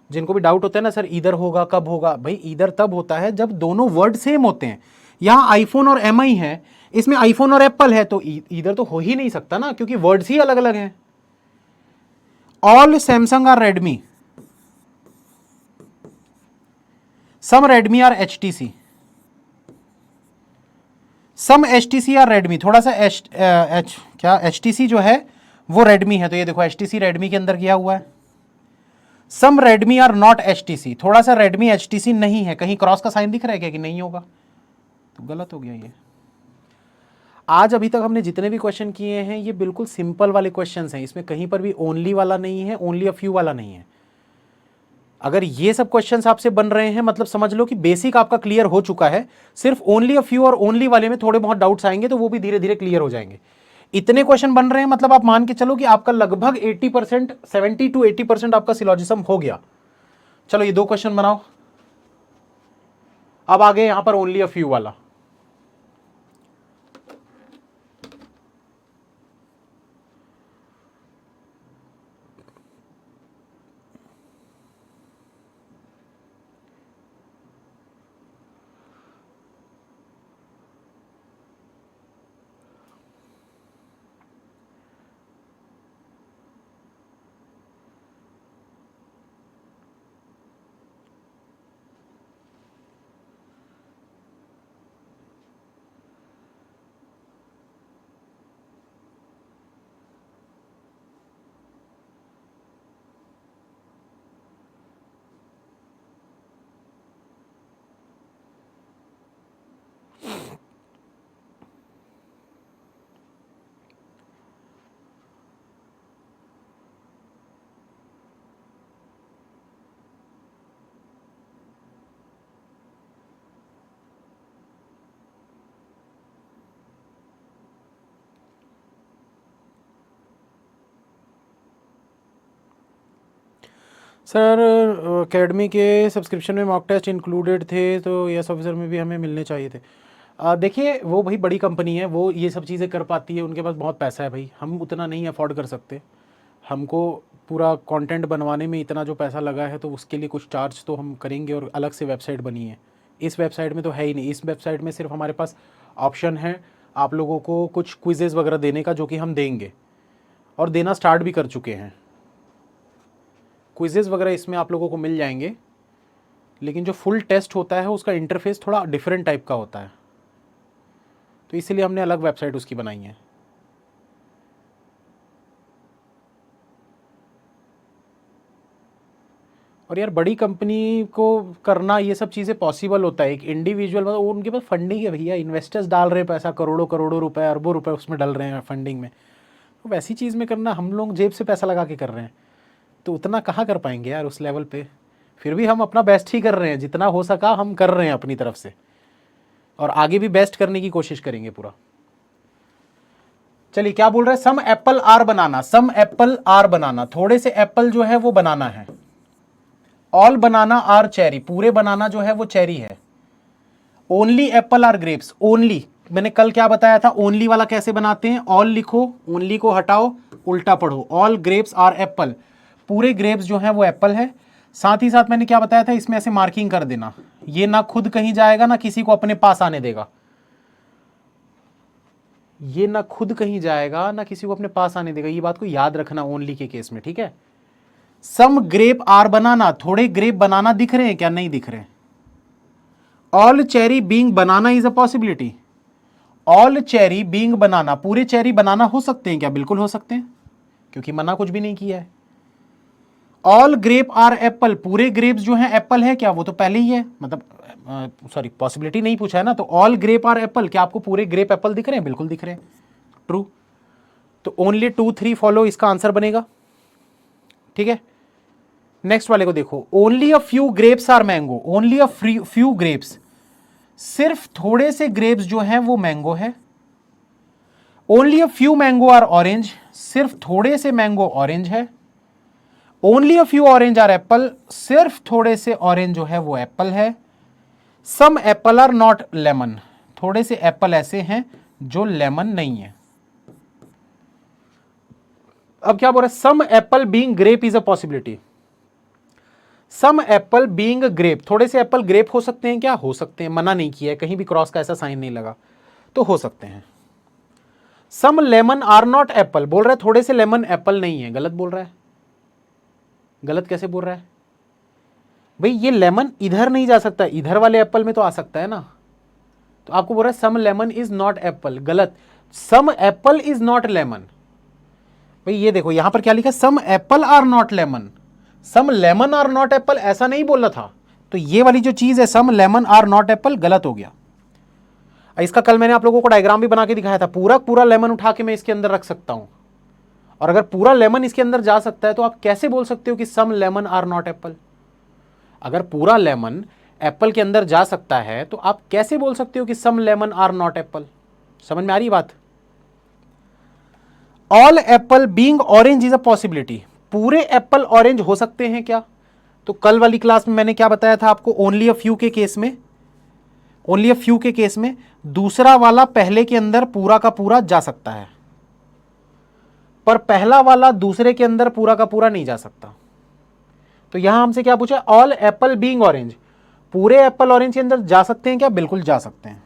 जिनको भी डाउट होता है ना सर ईदर होगा कब होगा, भाई ईदर तब होता है जब दोनों वर्ड सेम होते हैं। यहां आईफोन और MI है, इसमें आईफोन और एप्पल है, तो ईदर तो हो ही नहीं सकता ना, क्योंकि वर्ड्स ही अलग अलग हैं। All Samsung are Redmi, some Redmi are HTC, some HTC या रेडमी, थोड़ा सा क्या HTC जो है वो रेडमी है, तो ये देखो HTC रेडमी के अंदर किया हुआ है। सम रेडमी आर नॉट HTC, थोड़ा सा रेडमी HTC नहीं है, कहीं क्रॉस का साइन दिख रहा है क्या कि नहीं होगा, तो गलत हो गया ये। आज अभी तक हमने जितने भी क्वेश्चन किए हैं ये बिल्कुल सिंपल वाले क्वेश्चंस हैं, इसमें कहीं पर भी ओनली वाला नहीं है, ओनली अ फ्यू वाला नहीं है। अगर ये सब क्वेश्चंस आपसे बन रहे हैं मतलब समझ लो कि बेसिक आपका क्लियर हो चुका है। सिर्फ ओनली अ फ्यू और ओनली वाले में थोड़े बहुत डाउट्स आएंगे तो वो भी धीरे धीरे क्लियर हो जाएंगे। इतने क्वेश्चन बन रहे हैं मतलब आप मान के चलो कि आपका लगभग 80%, 70 to 80% आपका सिलॉजिज्म हो गया। चलो ये 2 क्वेश्चन बनाओ। अब आगे यहां पर ओनली अ फ्यू वाला। सर एकेडमी के सब्सक्रिप्शन में मॉक टेस्ट इंक्लूडेड थे, तो यस ऑफिसर में भी हमें मिलने चाहिए थे। देखिए वो भाई बड़ी कंपनी है, वो ये सब चीज़ें कर पाती है, उनके पास बहुत पैसा है भाई, हम उतना नहीं अफोर्ड कर सकते। हमको पूरा कंटेंट बनवाने में इतना जो पैसा लगा है तो उसके लिए कुछ चार्ज तो हम करेंगे, और अलग से वेबसाइट बनी है। इस वेबसाइट में तो है ही नहीं, इस वेबसाइट में सिर्फ हमारे पास ऑप्शन है आप लोगों को कुछ क्विजेज़ वगैरह देने का, जो कि हम देंगे और देना स्टार्ट भी कर चुके हैं। क्विजेज़ वगैरह इसमें आप लोगों को मिल जाएंगे, लेकिन जो फुल टेस्ट होता है उसका इंटरफेस थोड़ा डिफरेंट टाइप का होता है, तो इसीलिए हमने अलग वेबसाइट उसकी बनाई है। और यार बड़ी कंपनी को करना ये सब चीज़ें पॉसिबल होता है, एक इंडिविजुअल मतलब उनके पास फंडिंग है भैया, इन्वेस्टर्स डाल रहे हैं पैसा, करोड़ों करोड़ों रुपए, अरबों रुपए उसमें डाल रहे हैं फंडिंग में। तो वैसी चीज़ में करना, हम लोग जेब से पैसा लगा के कर रहे हैं, तो उतना कहाँ कर पाएंगे यार उस लेवल पे। फिर भी हम अपना बेस्ट ही कर रहे हैं, जितना हो सका हम कर रहे हैं अपनी तरफ से, और आगे भी बेस्ट करने की कोशिश करेंगे पूरा। चलिए क्या बोल रहे हैं, some apple are banana, some apple are banana, थोड़े से एप्पल जो है वो बनाना है। ऑल बनाना आर चेरी, पूरे बनाना जो है वो चेरी है। Only apple are grapes, only मैंने कल क्या बताया था, ओनली वाला कैसे बनाते हैं, ऑल लिखो, ओनली को हटाओ, उल्टा पढ़ो, ऑल ग्रेप्स आर एप्पल, पूरे ग्रेप्स जो है वो एप्पल है। साथ ही साथ मैंने क्या बताया था, इसमें ऐसे मार्किंग कर देना, ये ना खुद कहीं जाएगा ना किसी को अपने पास आने देगा, ये ना खुद कहीं जाएगा ना किसी को अपने पास आने देगा, ये बात को याद रखना ओनली के केस में, ठीक है। सम ग्रेप आर बनाना, थोड़े ग्रेप बनाना दिख रहे हैं क्या, नहीं दिख रहे। All cherry being banana is a possibility, all cherry being banana, पूरे चेरी बनाना हो सकते हैं क्या, बिल्कुल हो सकते हैं, क्योंकि मना कुछ भी नहीं किया है। ऑल ग्रेप आर एप्पल, पूरे ग्रेप्स जो हैं एप्पल है क्या, वो तो पहले ही है, मतलब सॉरी पॉसिबिलिटी नहीं पूछा है ना, तो ऑल ग्रेप आर एप्पल, क्या आपको पूरे ग्रेप एप्पल दिख रहे हैं, बिल्कुल दिख रहे हैं, ट्रू। तो ओनली 2 3 फॉलो इसका आंसर बनेगा, ठीक है। नेक्स्ट वाले को देखो, only a few grapes are mango, only a few grapes, सिर्फ थोड़े से ग्रेप्स जो हैं वो मैंगो है। Only a few mango are orange, सिर्फ थोड़े से मैंगो ऑरेंज है। Only a few orange are apple, सिर्फ थोड़े से ऑरेंज जो है वो एप्पल है। Some apple are not lemon, थोड़े से एप्पल ऐसे हैं जो लेमन नहीं है। अब क्या बोल रहा है, some apple being grape is a possibility, some apple being grape, थोड़े से एप्पल ग्रेप हो सकते हैं क्या, हो सकते हैं, मना नहीं किया है, कहीं भी क्रॉस का ऐसा साइन नहीं लगा, तो हो सकते हैं। Some lemon are not apple, बोल रहा है थोड़े से लेमन एप्पल नहीं है, गलत बोल रहा है। गलत कैसे बोल रहा है भाई, ये लेमन इधर नहीं जा सकता, इधर वाले एप्पल में तो आ सकता है ना, तो आपको बोल रहा है some lemon is not apple, गलत। Some apple is not lemon. भाई ये देखो यहां पर क्या लिखा, some apple are not lemon, some lemon are not apple ऐसा नहीं बोलना था। तो ये वाली जो चीज है some lemon are not apple, गलत हो गया। इसका कल मैंने आप लोगों को डायग्राम भी बना के दिखाया था, पूरा पूरा लेमन उठा के मैं इसके अंदर रख सकता हूं, और अगर पूरा लेमन इसके अंदर जा सकता है तो आप कैसे बोल सकते हो कि some lemon are not apple. अगर पूरा लेमन एप्पल के अंदर जा सकता है तो आप कैसे बोल सकते हो कि some lemon are not apple. समझ में आ रही बात। All apple being orange is a possibility, पूरे एप्पल ऑरेंज हो सकते हैं क्या। तो कल वाली क्लास में मैंने क्या बताया था आपको, ओनली अ फ्यू के केस में, ओनली अ फ्यू के केस में दूसरा वाला पहले के अंदर पूरा का पूरा जा सकता है, पर पहला वाला दूसरे के अंदर पूरा का पूरा नहीं जा सकता। तो यहां हमसे क्या पूछा, ऑल एप्पल बीइंग ऑरेंज, पूरे एप्पल ऑरेंज के अंदर जा सकते हैं क्या, बिल्कुल जा सकते हैं।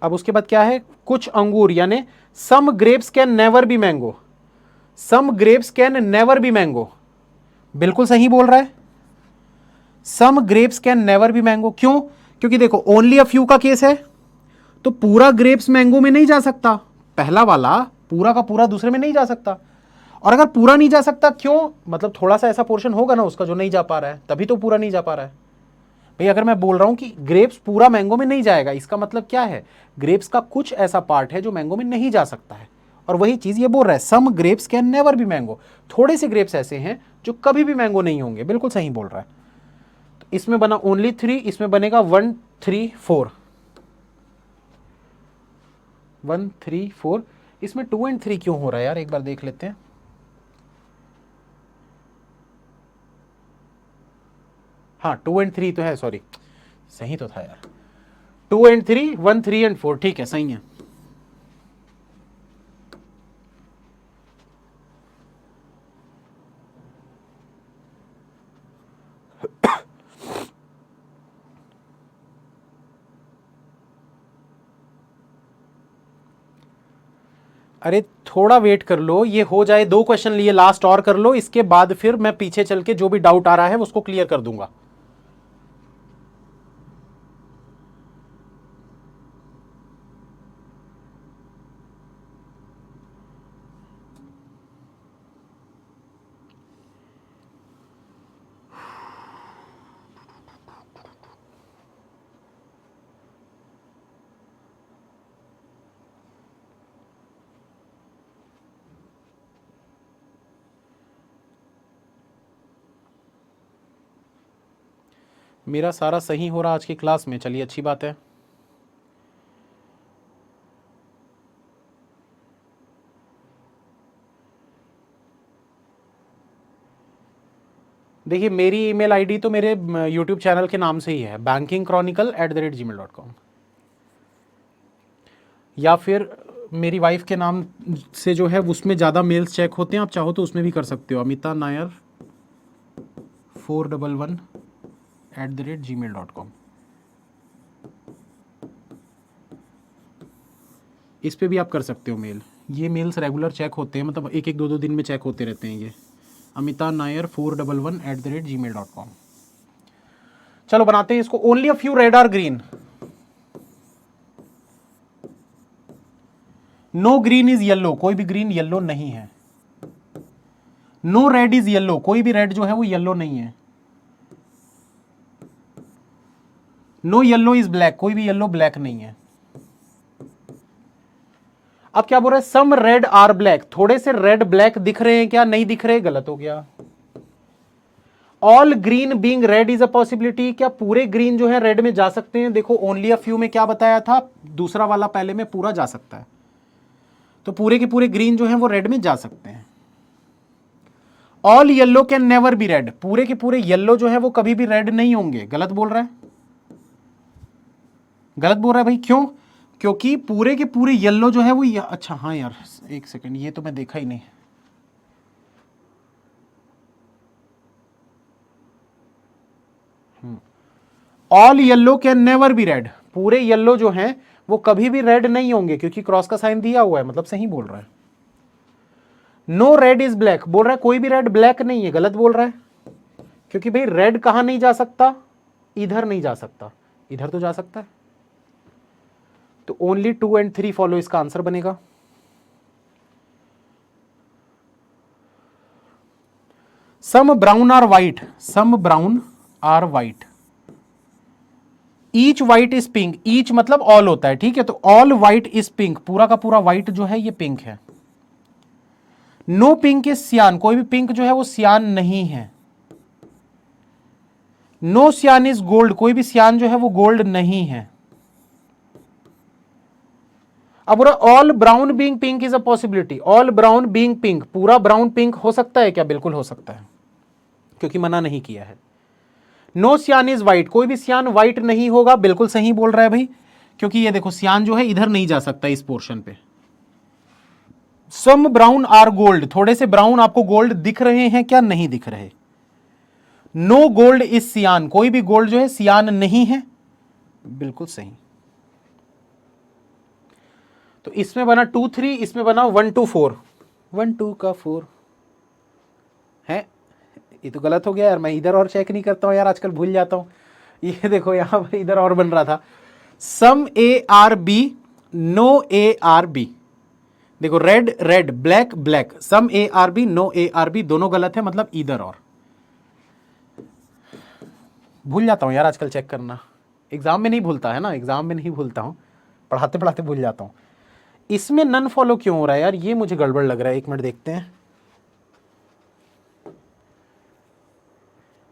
अब उसके बाद क्या है, कुछ अंगूर, यानी some grapes can never be mango, some grapes can never be mango, बिल्कुल सही बोल रहा है। Some grapes can never be mango, क्यों, क्योंकि देखो ओनली अ फ्यू का केस है, तो पूरा ग्रेप्स मैंगो में नहीं जा सकता, पहला वाला पूरा का पूरा दूसरे में नहीं जा सकता। और अगर पूरा नहीं जा सकता क्यों, मतलब थोड़ा सा ऐसा पोर्शन होगा ना उसका जो नहीं जा पा रहा है, तभी तो पूरा नहीं जा पा रहा है। भाई अगर मैं बोल रहा हूं कि ग्रेप्स पूरा मैंगो में नहीं जाएगा, इसका मतलब क्या है, ग्रेप्स का कुछ ऐसा पार्ट है जो मैंगो में नहीं जा सकता है। और वही चीज ये बोल रहा है, some grapes can never be mango, थोड़े से ग्रेप्स ऐसे हैं जो कभी भी मैंगो नहीं होंगे, बिल्कुल सही बोल रहा है। तो इसमें बना ओनली 3, इसमें बनेगा 1 3 4, 1 3 4। इसमें 2 एंड 3 क्यों हो रहा है यार, एक बार देख लेते हैं। हाँ 2 एंड 3 तो है, सॉरी सही तो था यार, 2 एंड 3, 1 3 एंड 4, ठीक है सही है। अरे थोड़ा वेट कर लो, ये हो जाए, 2 क्वेश्चन लिए लास्ट और कर लो, इसके बाद फिर मैं पीछे चल के जो भी डाउट आ रहा है उसको क्लियर कर दूंगा। मेरा सारा सही हो रहा आज की क्लास में, चलिए अच्छी बात है। देखिए मेरी ईमेल आईडी तो मेरे यूट्यूब चैनल के नाम से ही है, bankingchronicle@gmail.com, या फिर मेरी वाइफ के नाम से जो है उसमें ज़्यादा मेल्स चेक होते हैं, आप चाहो तो उसमें भी कर सकते हो, अमिता नायर 411@gmail.com। इस पे भी आप कर सकते हो मेल, ये मेल्स रेगुलर चेक होते हैं, मतलब एक एक 2 2 दिन में चेक होते रहते हैं ये, अमिता नायर 411@gmail.com। चलो बनाते हैं इसको, only a few red are green, no green is yellow, कोई भी ग्रीन येलो नहीं है। नो रेड इज येलो, कोई भी रेड जो है वो येलो नहीं है। नो येलो इज ब्लैक, कोई भी येलो ब्लैक नहीं है। अब क्या बोल रहे हैं, सम रेड आर ब्लैक, थोड़े से रेड ब्लैक दिख रहे हैं क्या, नहीं दिख रहे, गलत हो गया। All green being red is a possibility, क्या पूरे ग्रीन जो है रेड में जा सकते हैं, देखो ओनली अ फ्यू में क्या बताया था, दूसरा वाला पहले में पूरा जा सकता है, तो पूरे के पूरे ग्रीन जो है वो रेड में जा सकते हैं। All yellow can never B red, पूरे के पूरे येलो जो है वो कभी भी रेड नहीं होंगे, गलत बोल रहा है, गलत बोल रहा है भाई, क्यों, क्योंकि पूरे के पूरे येलो जो है वो अच्छा हाँ यार एक सेकंड, ये तो मैं देखा ही नहीं। All yellow can never B red, पूरे येलो जो हैं वो कभी भी रेड नहीं होंगे, क्योंकि क्रॉस का साइन दिया हुआ है, मतलब सही बोल रहा है। नो रेड इज ब्लैक, बोल रहा है कोई भी रेड ब्लैक नहीं है, गलत बोल रहा है, क्योंकि भाई रेड कहां नहीं जा सकता, इधर नहीं जा सकता, इधर तो जा सकता है, तो ओनली 2 and 3 फॉलो इसका आंसर बनेगा। Some brown are white, some brown are white, each white is pink, each मतलब ऑल होता है, ठीक है, तो ऑल वाइट इज पिंक, पूरा का पूरा वाइट जो है ये पिंक है। नो पिंक इज सियान, कोई भी पिंक जो है वो सियान नहीं है। नो सियान इज गोल्ड, कोई भी सियान जो है वो गोल्ड नहीं है। अब all brown being pink is a possibility, all brown being pink, पूरा ब्राउन पिंक हो सकता है क्या? बिल्कुल हो सकता है, क्योंकि मना नहीं किया है। नो सियान इज व्हाइट, कोई भी सियान व्हाइट नहीं होगा, बिल्कुल सही बोल रहा है भाई, क्योंकि ये देखो सियान जो है इधर नहीं जा सकता इस पोर्शन पे। सम ब्राउन आर गोल्ड, थोड़े से ब्राउन आपको गोल्ड दिख रहे हैं क्या? नहीं दिख रहे। नो गोल्ड इज सियान, कोई भी गोल्ड जो है सियान नहीं है, बिल्कुल सही। तो इसमें बना 2 3, इसमें बना 1 2 4, 1 2 का 4 है, ये तो गलत हो गया यार, मैं इधर और चेक नहीं करता हूं यार, आजकल भूल जाता हूं। ये देखो यहां पर इधर और बन रहा था, some A are B, no A are B, देखो red red, black black, some A are B, no A are B, दोनों गलत है, मतलब इधर और। भूल जाता हूं यार आजकल चेक करना, एग्जाम में नहीं भूलता है ना, एग्जाम में नहीं भूलता हूं, पढ़ाते पढ़ाते भूल जाता हूं। इसमें नन फॉलो क्यों हो रहा है यार, ये मुझे गड़बड़ लग रहा है, एक मिनट देखते हैं।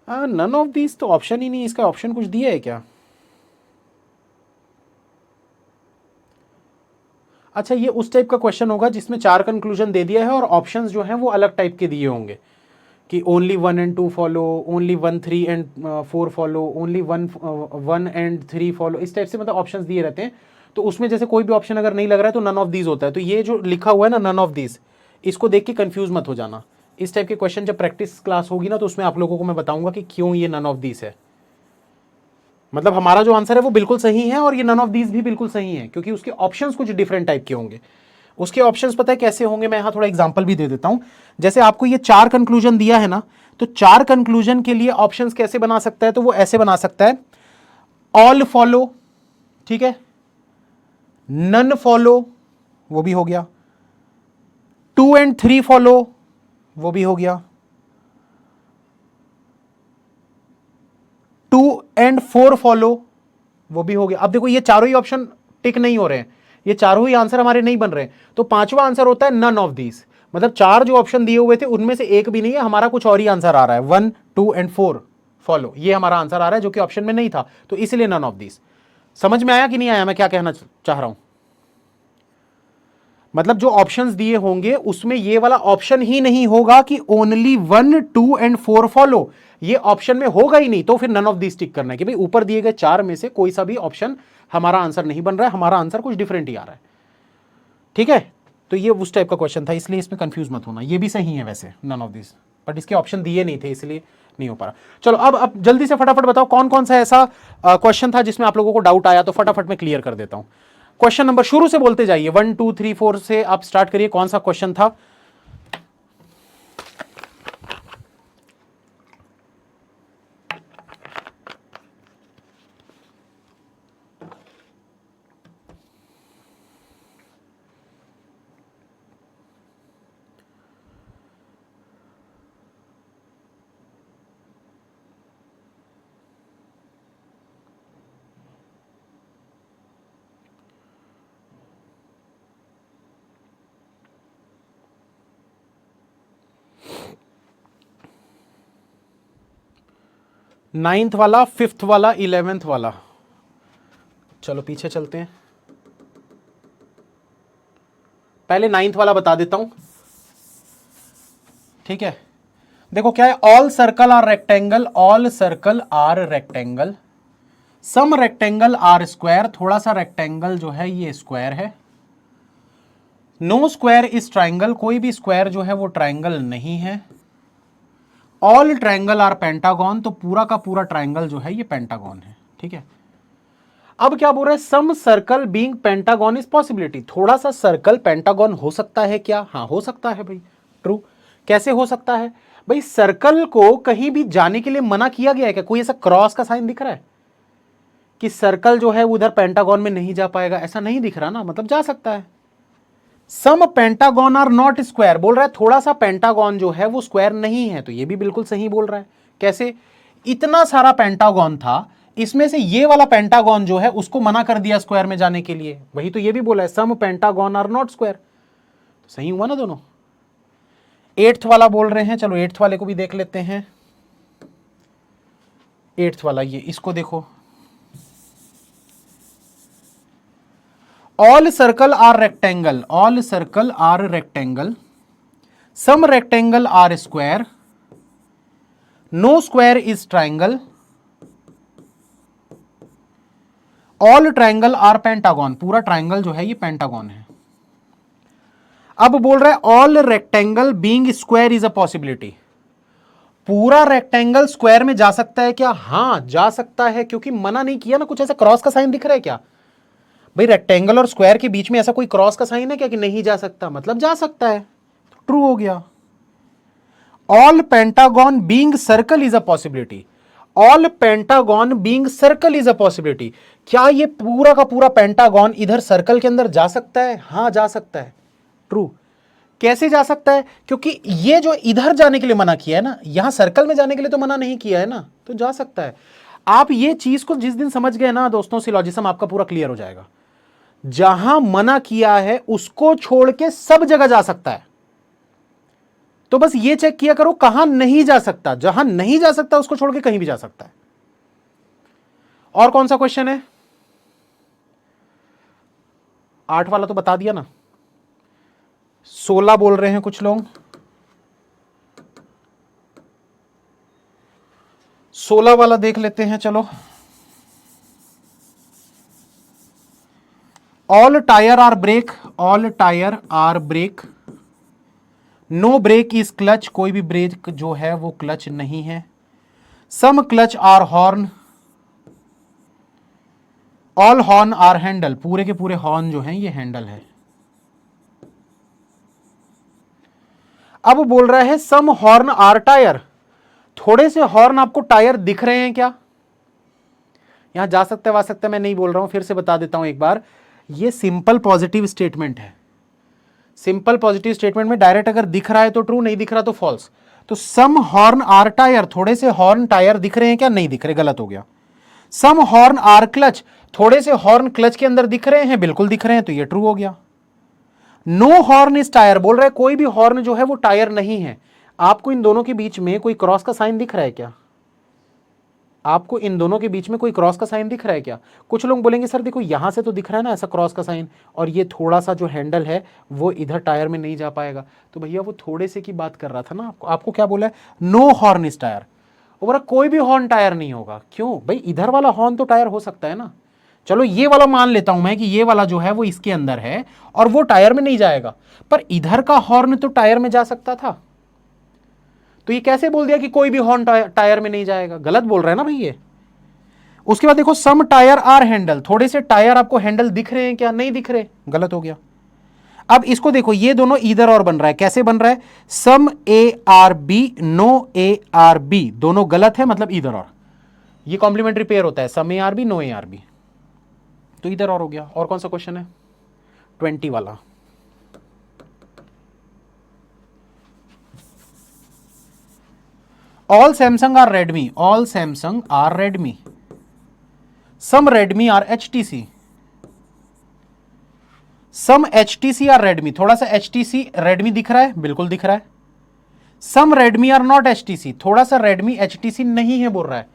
नन ऑफ दीज तो ऑप्शन ही नहीं, इसका ऑप्शन कुछ दिया है क्या? अच्छा, ये उस टाइप का क्वेश्चन होगा जिसमें 4 कंक्लूजन दे दिया है और ऑप्शंस जो हैं वो अलग टाइप के दिए होंगे, कि only 1 and 2 follow, only 1 3 and 4 follow, only 1 and 3 follow, इस टाइप से मतलब ऑप्शंस दिए रहते हैं। तो उसमें जैसे कोई भी ऑप्शन अगर नहीं लग रहा है तो नन ऑफ दीज होता है, तो ये जो लिखा हुआ है ना नन ऑफ दीज, इसको देख के कंफ्यूज मत हो जाना। इस टाइप के क्वेश्चन जब प्रैक्टिस क्लास होगी ना तो उसमें आप लोगों को मैं बताऊंगा कि क्यों ये नन ऑफ दीज है, मतलब हमारा जो आंसर है वो बिल्कुल सही है और ये नन ऑफ दीज भी बिल्कुल सही है, क्योंकि उसके ऑप्शंस कुछ डिफरेंट टाइप के होंगे। उसके ऑप्शंस पता है कैसे होंगे, मैं यहां थोड़ा एग्जांपल भी दे देता हूं। जैसे आपको ये 4 कंक्लूजन दिया है ना, तो 4 कंक्लूजन के लिए ऑप्शंस कैसे बना सकता है, तो वो ऐसे बना सकता है, ऑल फॉलो, ठीक है, नन फॉलो, वो भी हो गया, 2 and 3 फॉलो, वो भी हो गया, 2 and 4 फॉलो, वो भी हो गया। अब देखो ये चारों ही ऑप्शन टिक नहीं हो रहे हैं, ये चारों ही आंसर हमारे नहीं बन रहे हैं, तो पांचवा आंसर होता है नन ऑफ दीज, मतलब 4 जो ऑप्शन दिए हुए थे उनमें से एक भी नहीं है, हमारा कुछ और ही आंसर आ रहा है, 1 2 and 4 फॉलो, ये हमारा आंसर आ रहा है जो कि ऑप्शन में नहीं था, तो इसलिए नन ऑफ दीज। समझ में आया कि नहीं आया मैं क्या कहना चाह रहा हूं? मतलब जो ऑप्शंस दिए होंगे उसमें ये वाला ऑप्शन ही नहीं होगा कि ओनली 1 2 and 4 फॉलो, ये ऑप्शन में होगा ही नहीं, तो फिर नन ऑफ दिस टिक करना है कि भाई ऊपर दिए गए 4 में से कोई सा भी ऑप्शन हमारा आंसर नहीं बन रहा है, हमारा आंसर कुछ डिफरेंट ही आ रहा है, ठीक है। तो ये उस टाइप का क्वेश्चन था, इसलिए इसमें कंफ्यूज मत होना, ये भी सही है वैसे नन ऑफ दिस, बट इसके ऑप्शन दिए नहीं थे इसलिए नहीं हो पा रहा। चलो अब जल्दी से फटाफट बताओ कौन कौन सा ऐसा क्वेश्चन था जिसमें आप लोगों को डाउट आया, तो फटाफट मैं क्लियर कर देता हूं। क्वेश्चन नंबर शुरू से बोलते जाइए, 1 2 3 4 से आप स्टार्ट करिए, कौन सा क्वेश्चन था? नाइन्थ वाला, 5th वाला, 11th वाला? चलो पीछे चलते हैं, पहले 9th वाला बता देता हूं, ठीक है। देखो क्या है, all circle are rectangle, all circle are rectangle, some rectangle are square, थोड़ा सा रेक्टेंगल जो है ये स्क्वायर है, नो स्क्वायर इज ट्राइंगल, कोई भी स्क्वायर जो है वो ट्राइंगल नहीं है, ऑल ट्राइंगल आर पेंटागन, तो पूरा का पूरा ट्राइंगल जो है ये पेंटागन है, ठीक है। अब क्या बोल रहा है, some circle being pentagon is possibility, थोड़ा सा सर्कल पेंटागन हो सकता है क्या? हाँ हो सकता है भाई, ट्रू। कैसे हो सकता है भाई, सर्कल को कहीं भी जाने के लिए मना किया गया है क्या? कोई ऐसा क्रॉस का साइन दिख रहा है? कि सर्कल जो है उधर पेंटागन में नहीं जा पाएगा, ऐसा नहीं दिख रहा ना, मतलब जा सकता है। सम पेंटागन आर नॉट स्क्वायर, बोल रहा है थोड़ा सा पेंटागन जो है वो स्क्वायर नहीं है, तो ये भी बिल्कुल सही बोल रहा है। कैसे? इतना सारा पेंटागन था, इसमें से ये वाला पेंटागन जो है उसको मना कर दिया स्क्वायर में जाने के लिए, वही तो ये भी बोला है, सम पेंटागन आर नॉट स्क्वायर, तो सही हुआ ना दोनों। 8th वाला बोल रहे हैं, चलो 8th वाले को भी देख लेते हैं। 8th वाला ये, इसको देखो, all circle are rectangle, all circle are rectangle, some rectangle are square, no square is triangle, all triangle are pentagon, पूरा ट्राइंगल जो है ये पेंटागन है। अब बोल रहा है all rectangle being square is a possibility, पूरा रेक्टेंगल स्क्वायर में जा सकता है क्या? हां जा सकता है, क्योंकि मना नहीं किया ना। कुछ ऐसा क्रॉस का साइन दिख रहा है क्या भाई? रेक्टेंगल और स्क्वायर के बीच में ऐसा कोई क्रॉस का साइन है क्या कि नहीं जा सकता? मतलब जा सकता है, तो ट्रू हो गया। All pentagon being circle is a possibility, all pentagon being circle is a possibility, क्या ये पूरा का पूरा पेंटागन इधर सर्कल के अंदर जा सकता है? हां जा सकता है, ट्रू। कैसे जा सकता है? क्योंकि ये जो इधर जाने के लिए मना किया है ना, यहां सर्कल में जाने के लिए तो मना नहीं किया है ना, तो जा सकता है। आप ये चीज को जिस दिन समझ गए ना दोस्तों, सिलॉजिज्म आपका पूरा क्लियर हो जाएगा। जहां मना किया है उसको छोड़ के सब जगह जा सकता है, तो बस ये चेक किया करो कहां नहीं जा सकता। जहां नहीं जा सकता उसको छोड़ के कहीं भी जा सकता है। और कौन सा क्वेश्चन है? 8 वाला तो बता दिया ना। 16 बोल रहे हैं कुछ लोग, 16 वाला देख लेते हैं चलो। All tyre are brake, all tyre are brake, no brake is clutch, कोई भी ब्रेक जो है वो क्लच नहीं है। Some clutch are horn, all horn are handle, पूरे के पूरे हॉर्न जो हैं ये हैंडल है। अब बोल रहा है सम हॉर्न आर टायर, थोड़े से हॉर्न आपको टायर दिख रहे हैं क्या? यहां जा सकते वा सकते मैं नहीं बोल रहा हूं, फिर से बता देता हूं एक बार। ये सिंपल पॉजिटिव स्टेटमेंट है। सिंपल पॉजिटिव स्टेटमेंट में डायरेक्ट अगर दिख रहा है तो ट्रू, नहीं दिख रहा तो फॉल्स। तो सम हॉर्न आर टायर, थोड़े से हॉर्न टायर दिख रहे हैं क्या? नहीं दिख रहे, गलत हो गया। सम हॉर्न आर क्लच, थोड़े से हॉर्न क्लच के अंदर दिख रहे हैं, बिल्कुल दिख रहे हैं, तो ये ट्रू हो गया। नो हॉर्न इज टायर, बोल रहा है कोई भी हॉर्न जो है वो टायर नहीं है। आपको इन दोनों के बीच में कोई क्रॉस का साइन दिख रहा है क्या? आपको इन दोनों के बीच में कोई क्रॉस का साइन दिख रहा है क्या? कुछ लोग बोलेंगे सर देखो यहां से तो दिख रहा है ना ऐसा क्रॉस का साइन, और ये थोड़ा सा जो हैंडल है वो इधर टायर में नहीं जा पाएगा। तो भैया वो थोड़े से की बात कर रहा था ना। आपको क्या बोला है? नो हॉर्न इज टायर, बोला कोई भी हॉर्न टायर नहीं होगा। क्यों भाई? इधर वाला हॉर्न तो टायर हो सकता है ना। चलो ये वाला मान लेता हूं मैं कि ये वाला जो है वो इसके अंदर है और वो टायर में नहीं जाएगा, पर इधर का हॉर्न तो टायर में जा सकता था। तो ये कैसे बोल दिया कि कोई भी हॉर्न टायर में नहीं जाएगा? गलत बोल रहा है ना भाई ये। उसके बाद देखो सम टायर आर हैंडल, थोड़े से टायर आपको हैंडल दिख रहे हैं क्या? नहीं दिख रहे, गलत हो गया। अब इसको देखो, ये दोनों इधर और बन रहा है। कैसे बन रहा है? Some A are B, no A are B, दोनों गलत है, मतलब इधर और। ये कॉम्प्लीमेंट्री पेयर होता है, some A are B no A are B, तो इधर और हो गया। और कौन सा क्वेश्चन है? 20 वाला। All Samsung are Redmi, all Samsung are Redmi, some Redmi are HTC, some HTC are Redmi, थोड़ा सा एचटीसी रेडमी दिख रहा है, बिल्कुल दिख रहा है। सम रेडमी आर नॉट एचटीसी, थोड़ा सा रेडमी एचटीसी नहीं है बोल रहा है,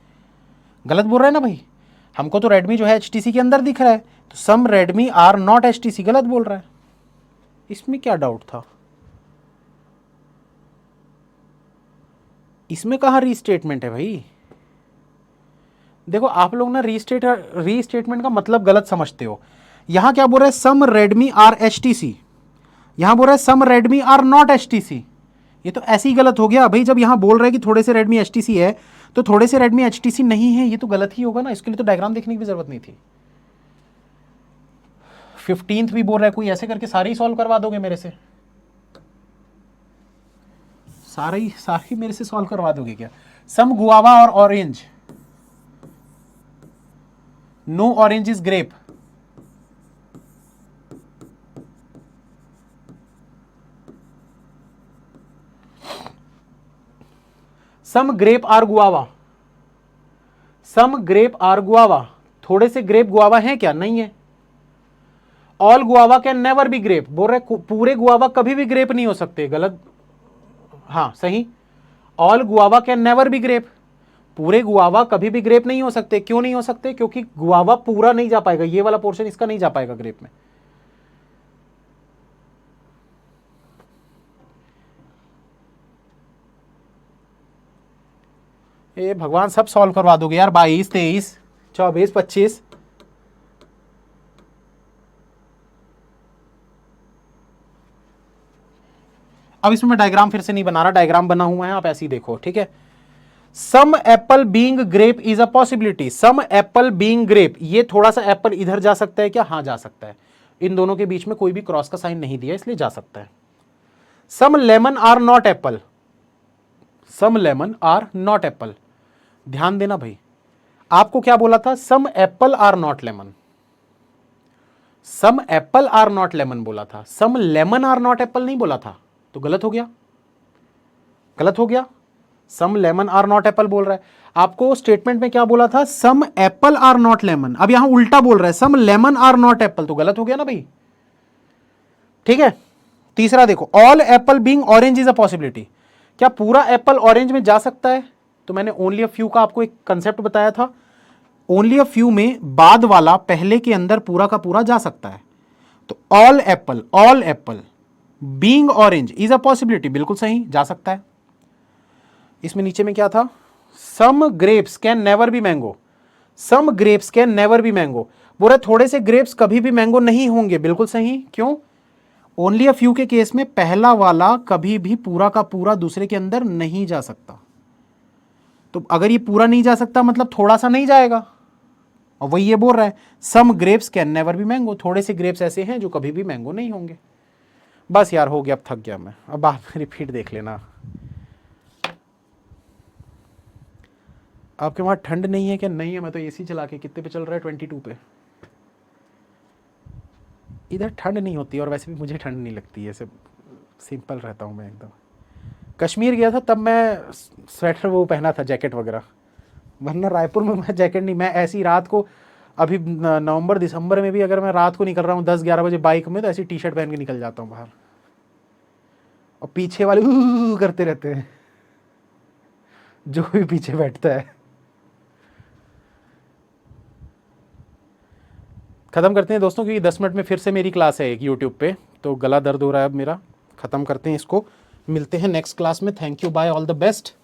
गलत बोल रहा है ना भाई। हमको तो रेडमी जो है एचटीसी के अंदर दिख रहा है, तो सम रेडमी आर नॉट एचटीसी गलत बोल रहा है। इसमें क्या डाउट था? इसमें कहां रीस्टेटमेंट है भाई? देखो आप लोग ना रीस्टेटमेंट का मतलब गलत समझते हो। यहां क्या बोल रहा है? सम रेडमी आर एचटीसी, यहां बोल रहा है सम रेडमी आर नॉट एचटीसी। ये तो ऐसे ही गलत हो गया भाई। जब यहां बोल रहा है कि थोड़े से रेडमी एचटीसी है, तो थोड़े से रेडमी एचटीसी नहीं है, ये तो गलत ही होगा ना। इसके लिए तो डायग्राम देखने की भी जरूरत नहीं थी। 15th भी बोल रहा है कोई, ऐसे करके सारे ही सॉल्व करवा दोगे मेरे से? सारे मेरे से सॉल्व करवा दोगे क्या? Some guava are orange, no orange is grape, some grape are guava, some grape are guava, थोड़े से ग्रेप गुआवा हैं क्या? नहीं है। All guava can never be grape, बोल रहे पूरे गुआवा कभी भी ग्रेप नहीं हो सकते, गलत। हाँ सही, all guava can never be grape, पूरे गुआवा कभी भी ग्रेप नहीं हो सकते। क्यों नहीं हो सकते? क्योंकि गुआवा पूरा नहीं जा पाएगा, ये वाला पोर्शन इसका नहीं जा पाएगा ग्रेप में। ए भगवान, सब सॉल्व करवा दोगे यार, 22, 23, 24, 25। अब इसमें मैं डायग्राम फिर से नहीं बना रहा, डायग्राम बना हुआ है, आप ऐसे ही देखो, ठीक है। Some apple being grape is a possibility, some apple being grape, ये थोड़ा सा एप्पल इधर जा सकता है क्या? हाँ जा सकता है, इन दोनों के बीच में कोई भी क्रॉस का साइन नहीं दिया इसलिए जा सकता है। Some lemon are not apple, some lemon are not apple, ध्यान देना भाई, आपको क्या बोला था? Some apple are not lemon, some apple are not lemon बोला था, some lemon are not apple नहीं बोला था, तो गलत हो गया, गलत हो गया। Some lemon are not apple बोल रहा है, आपको स्टेटमेंट में क्या बोला था? Some apple are not lemon, अब यहां उल्टा बोल रहा है, some lemon are not apple, तो गलत हो गया ना भाई, ठीक है। तीसरा देखो, all apple being orange is a possibility, क्या पूरा एप्पल ऑरेंज में जा सकता है? तो मैंने ओनली अ फ्यू का आपको एक कंसेप्ट बताया था, ओनली अ फ्यू में बाद वाला पहले के अंदर पूरा का पूरा जा सकता है। तो all apple being orange is a possibility, बिल्कुल सही, जा सकता है। इसमें नीचे में क्या था? Some grapes can never be mango, some grapes can never be mango, बोल रहे थोड़े से ग्रेप्स कभी भी मैंगो नहीं होंगे, बिल्कुल सही। क्यों? ओनली अ फ्यू के केस में पहला वाला कभी भी पूरा का पूरा दूसरे के अंदर नहीं जा सकता, तो अगर ये पूरा नहीं जा सकता मतलब थोड़ा सा नहीं जाएगा, और वही ये बोल रहा है, some grapes can never be mango, थोड़े से ग्रेप्स ऐसे हैं जो कभी भी मैंगो नहीं होंगे। बस यार हो गया, अब थक गया मैं, अब आप रिपीट देख लेना। आपके वहाँ ठंड नहीं है क्या? नहीं है, मैं तो एसी चला के, कितने पे चल रहा है? 22 पे। इधर ठंड नहीं होती और वैसे भी मुझे ठंड नहीं लगती है, सब सिंपल रहता हूँ मैं एकदम। कश्मीर गया था तब मैं स्वेटर वो पहना था, जैकेट वगैरह, वरना रायपुर में मैं जैकेट नहीं, मैं ऐसी रात को, अभी नवंबर दिसंबर में भी अगर मैं रात को निकल रहा हूँ 10-11 बजे बाइक में, तो ऐसी टी शर्ट पहन के निकल जाता हूँ बाहर, और पीछे वाले करते रहते हैं, जो भी पीछे बैठता है। ख़त्म करते हैं दोस्तों, क्योंकि 10 मिनट में फिर से मेरी क्लास है एक यूट्यूब पे, तो गला दर्द हो रहा है अब मेरा। ख़त्म करते हैं इसको, मिलते हैं नेक्स्ट क्लास में। Thank you, bye, all the best.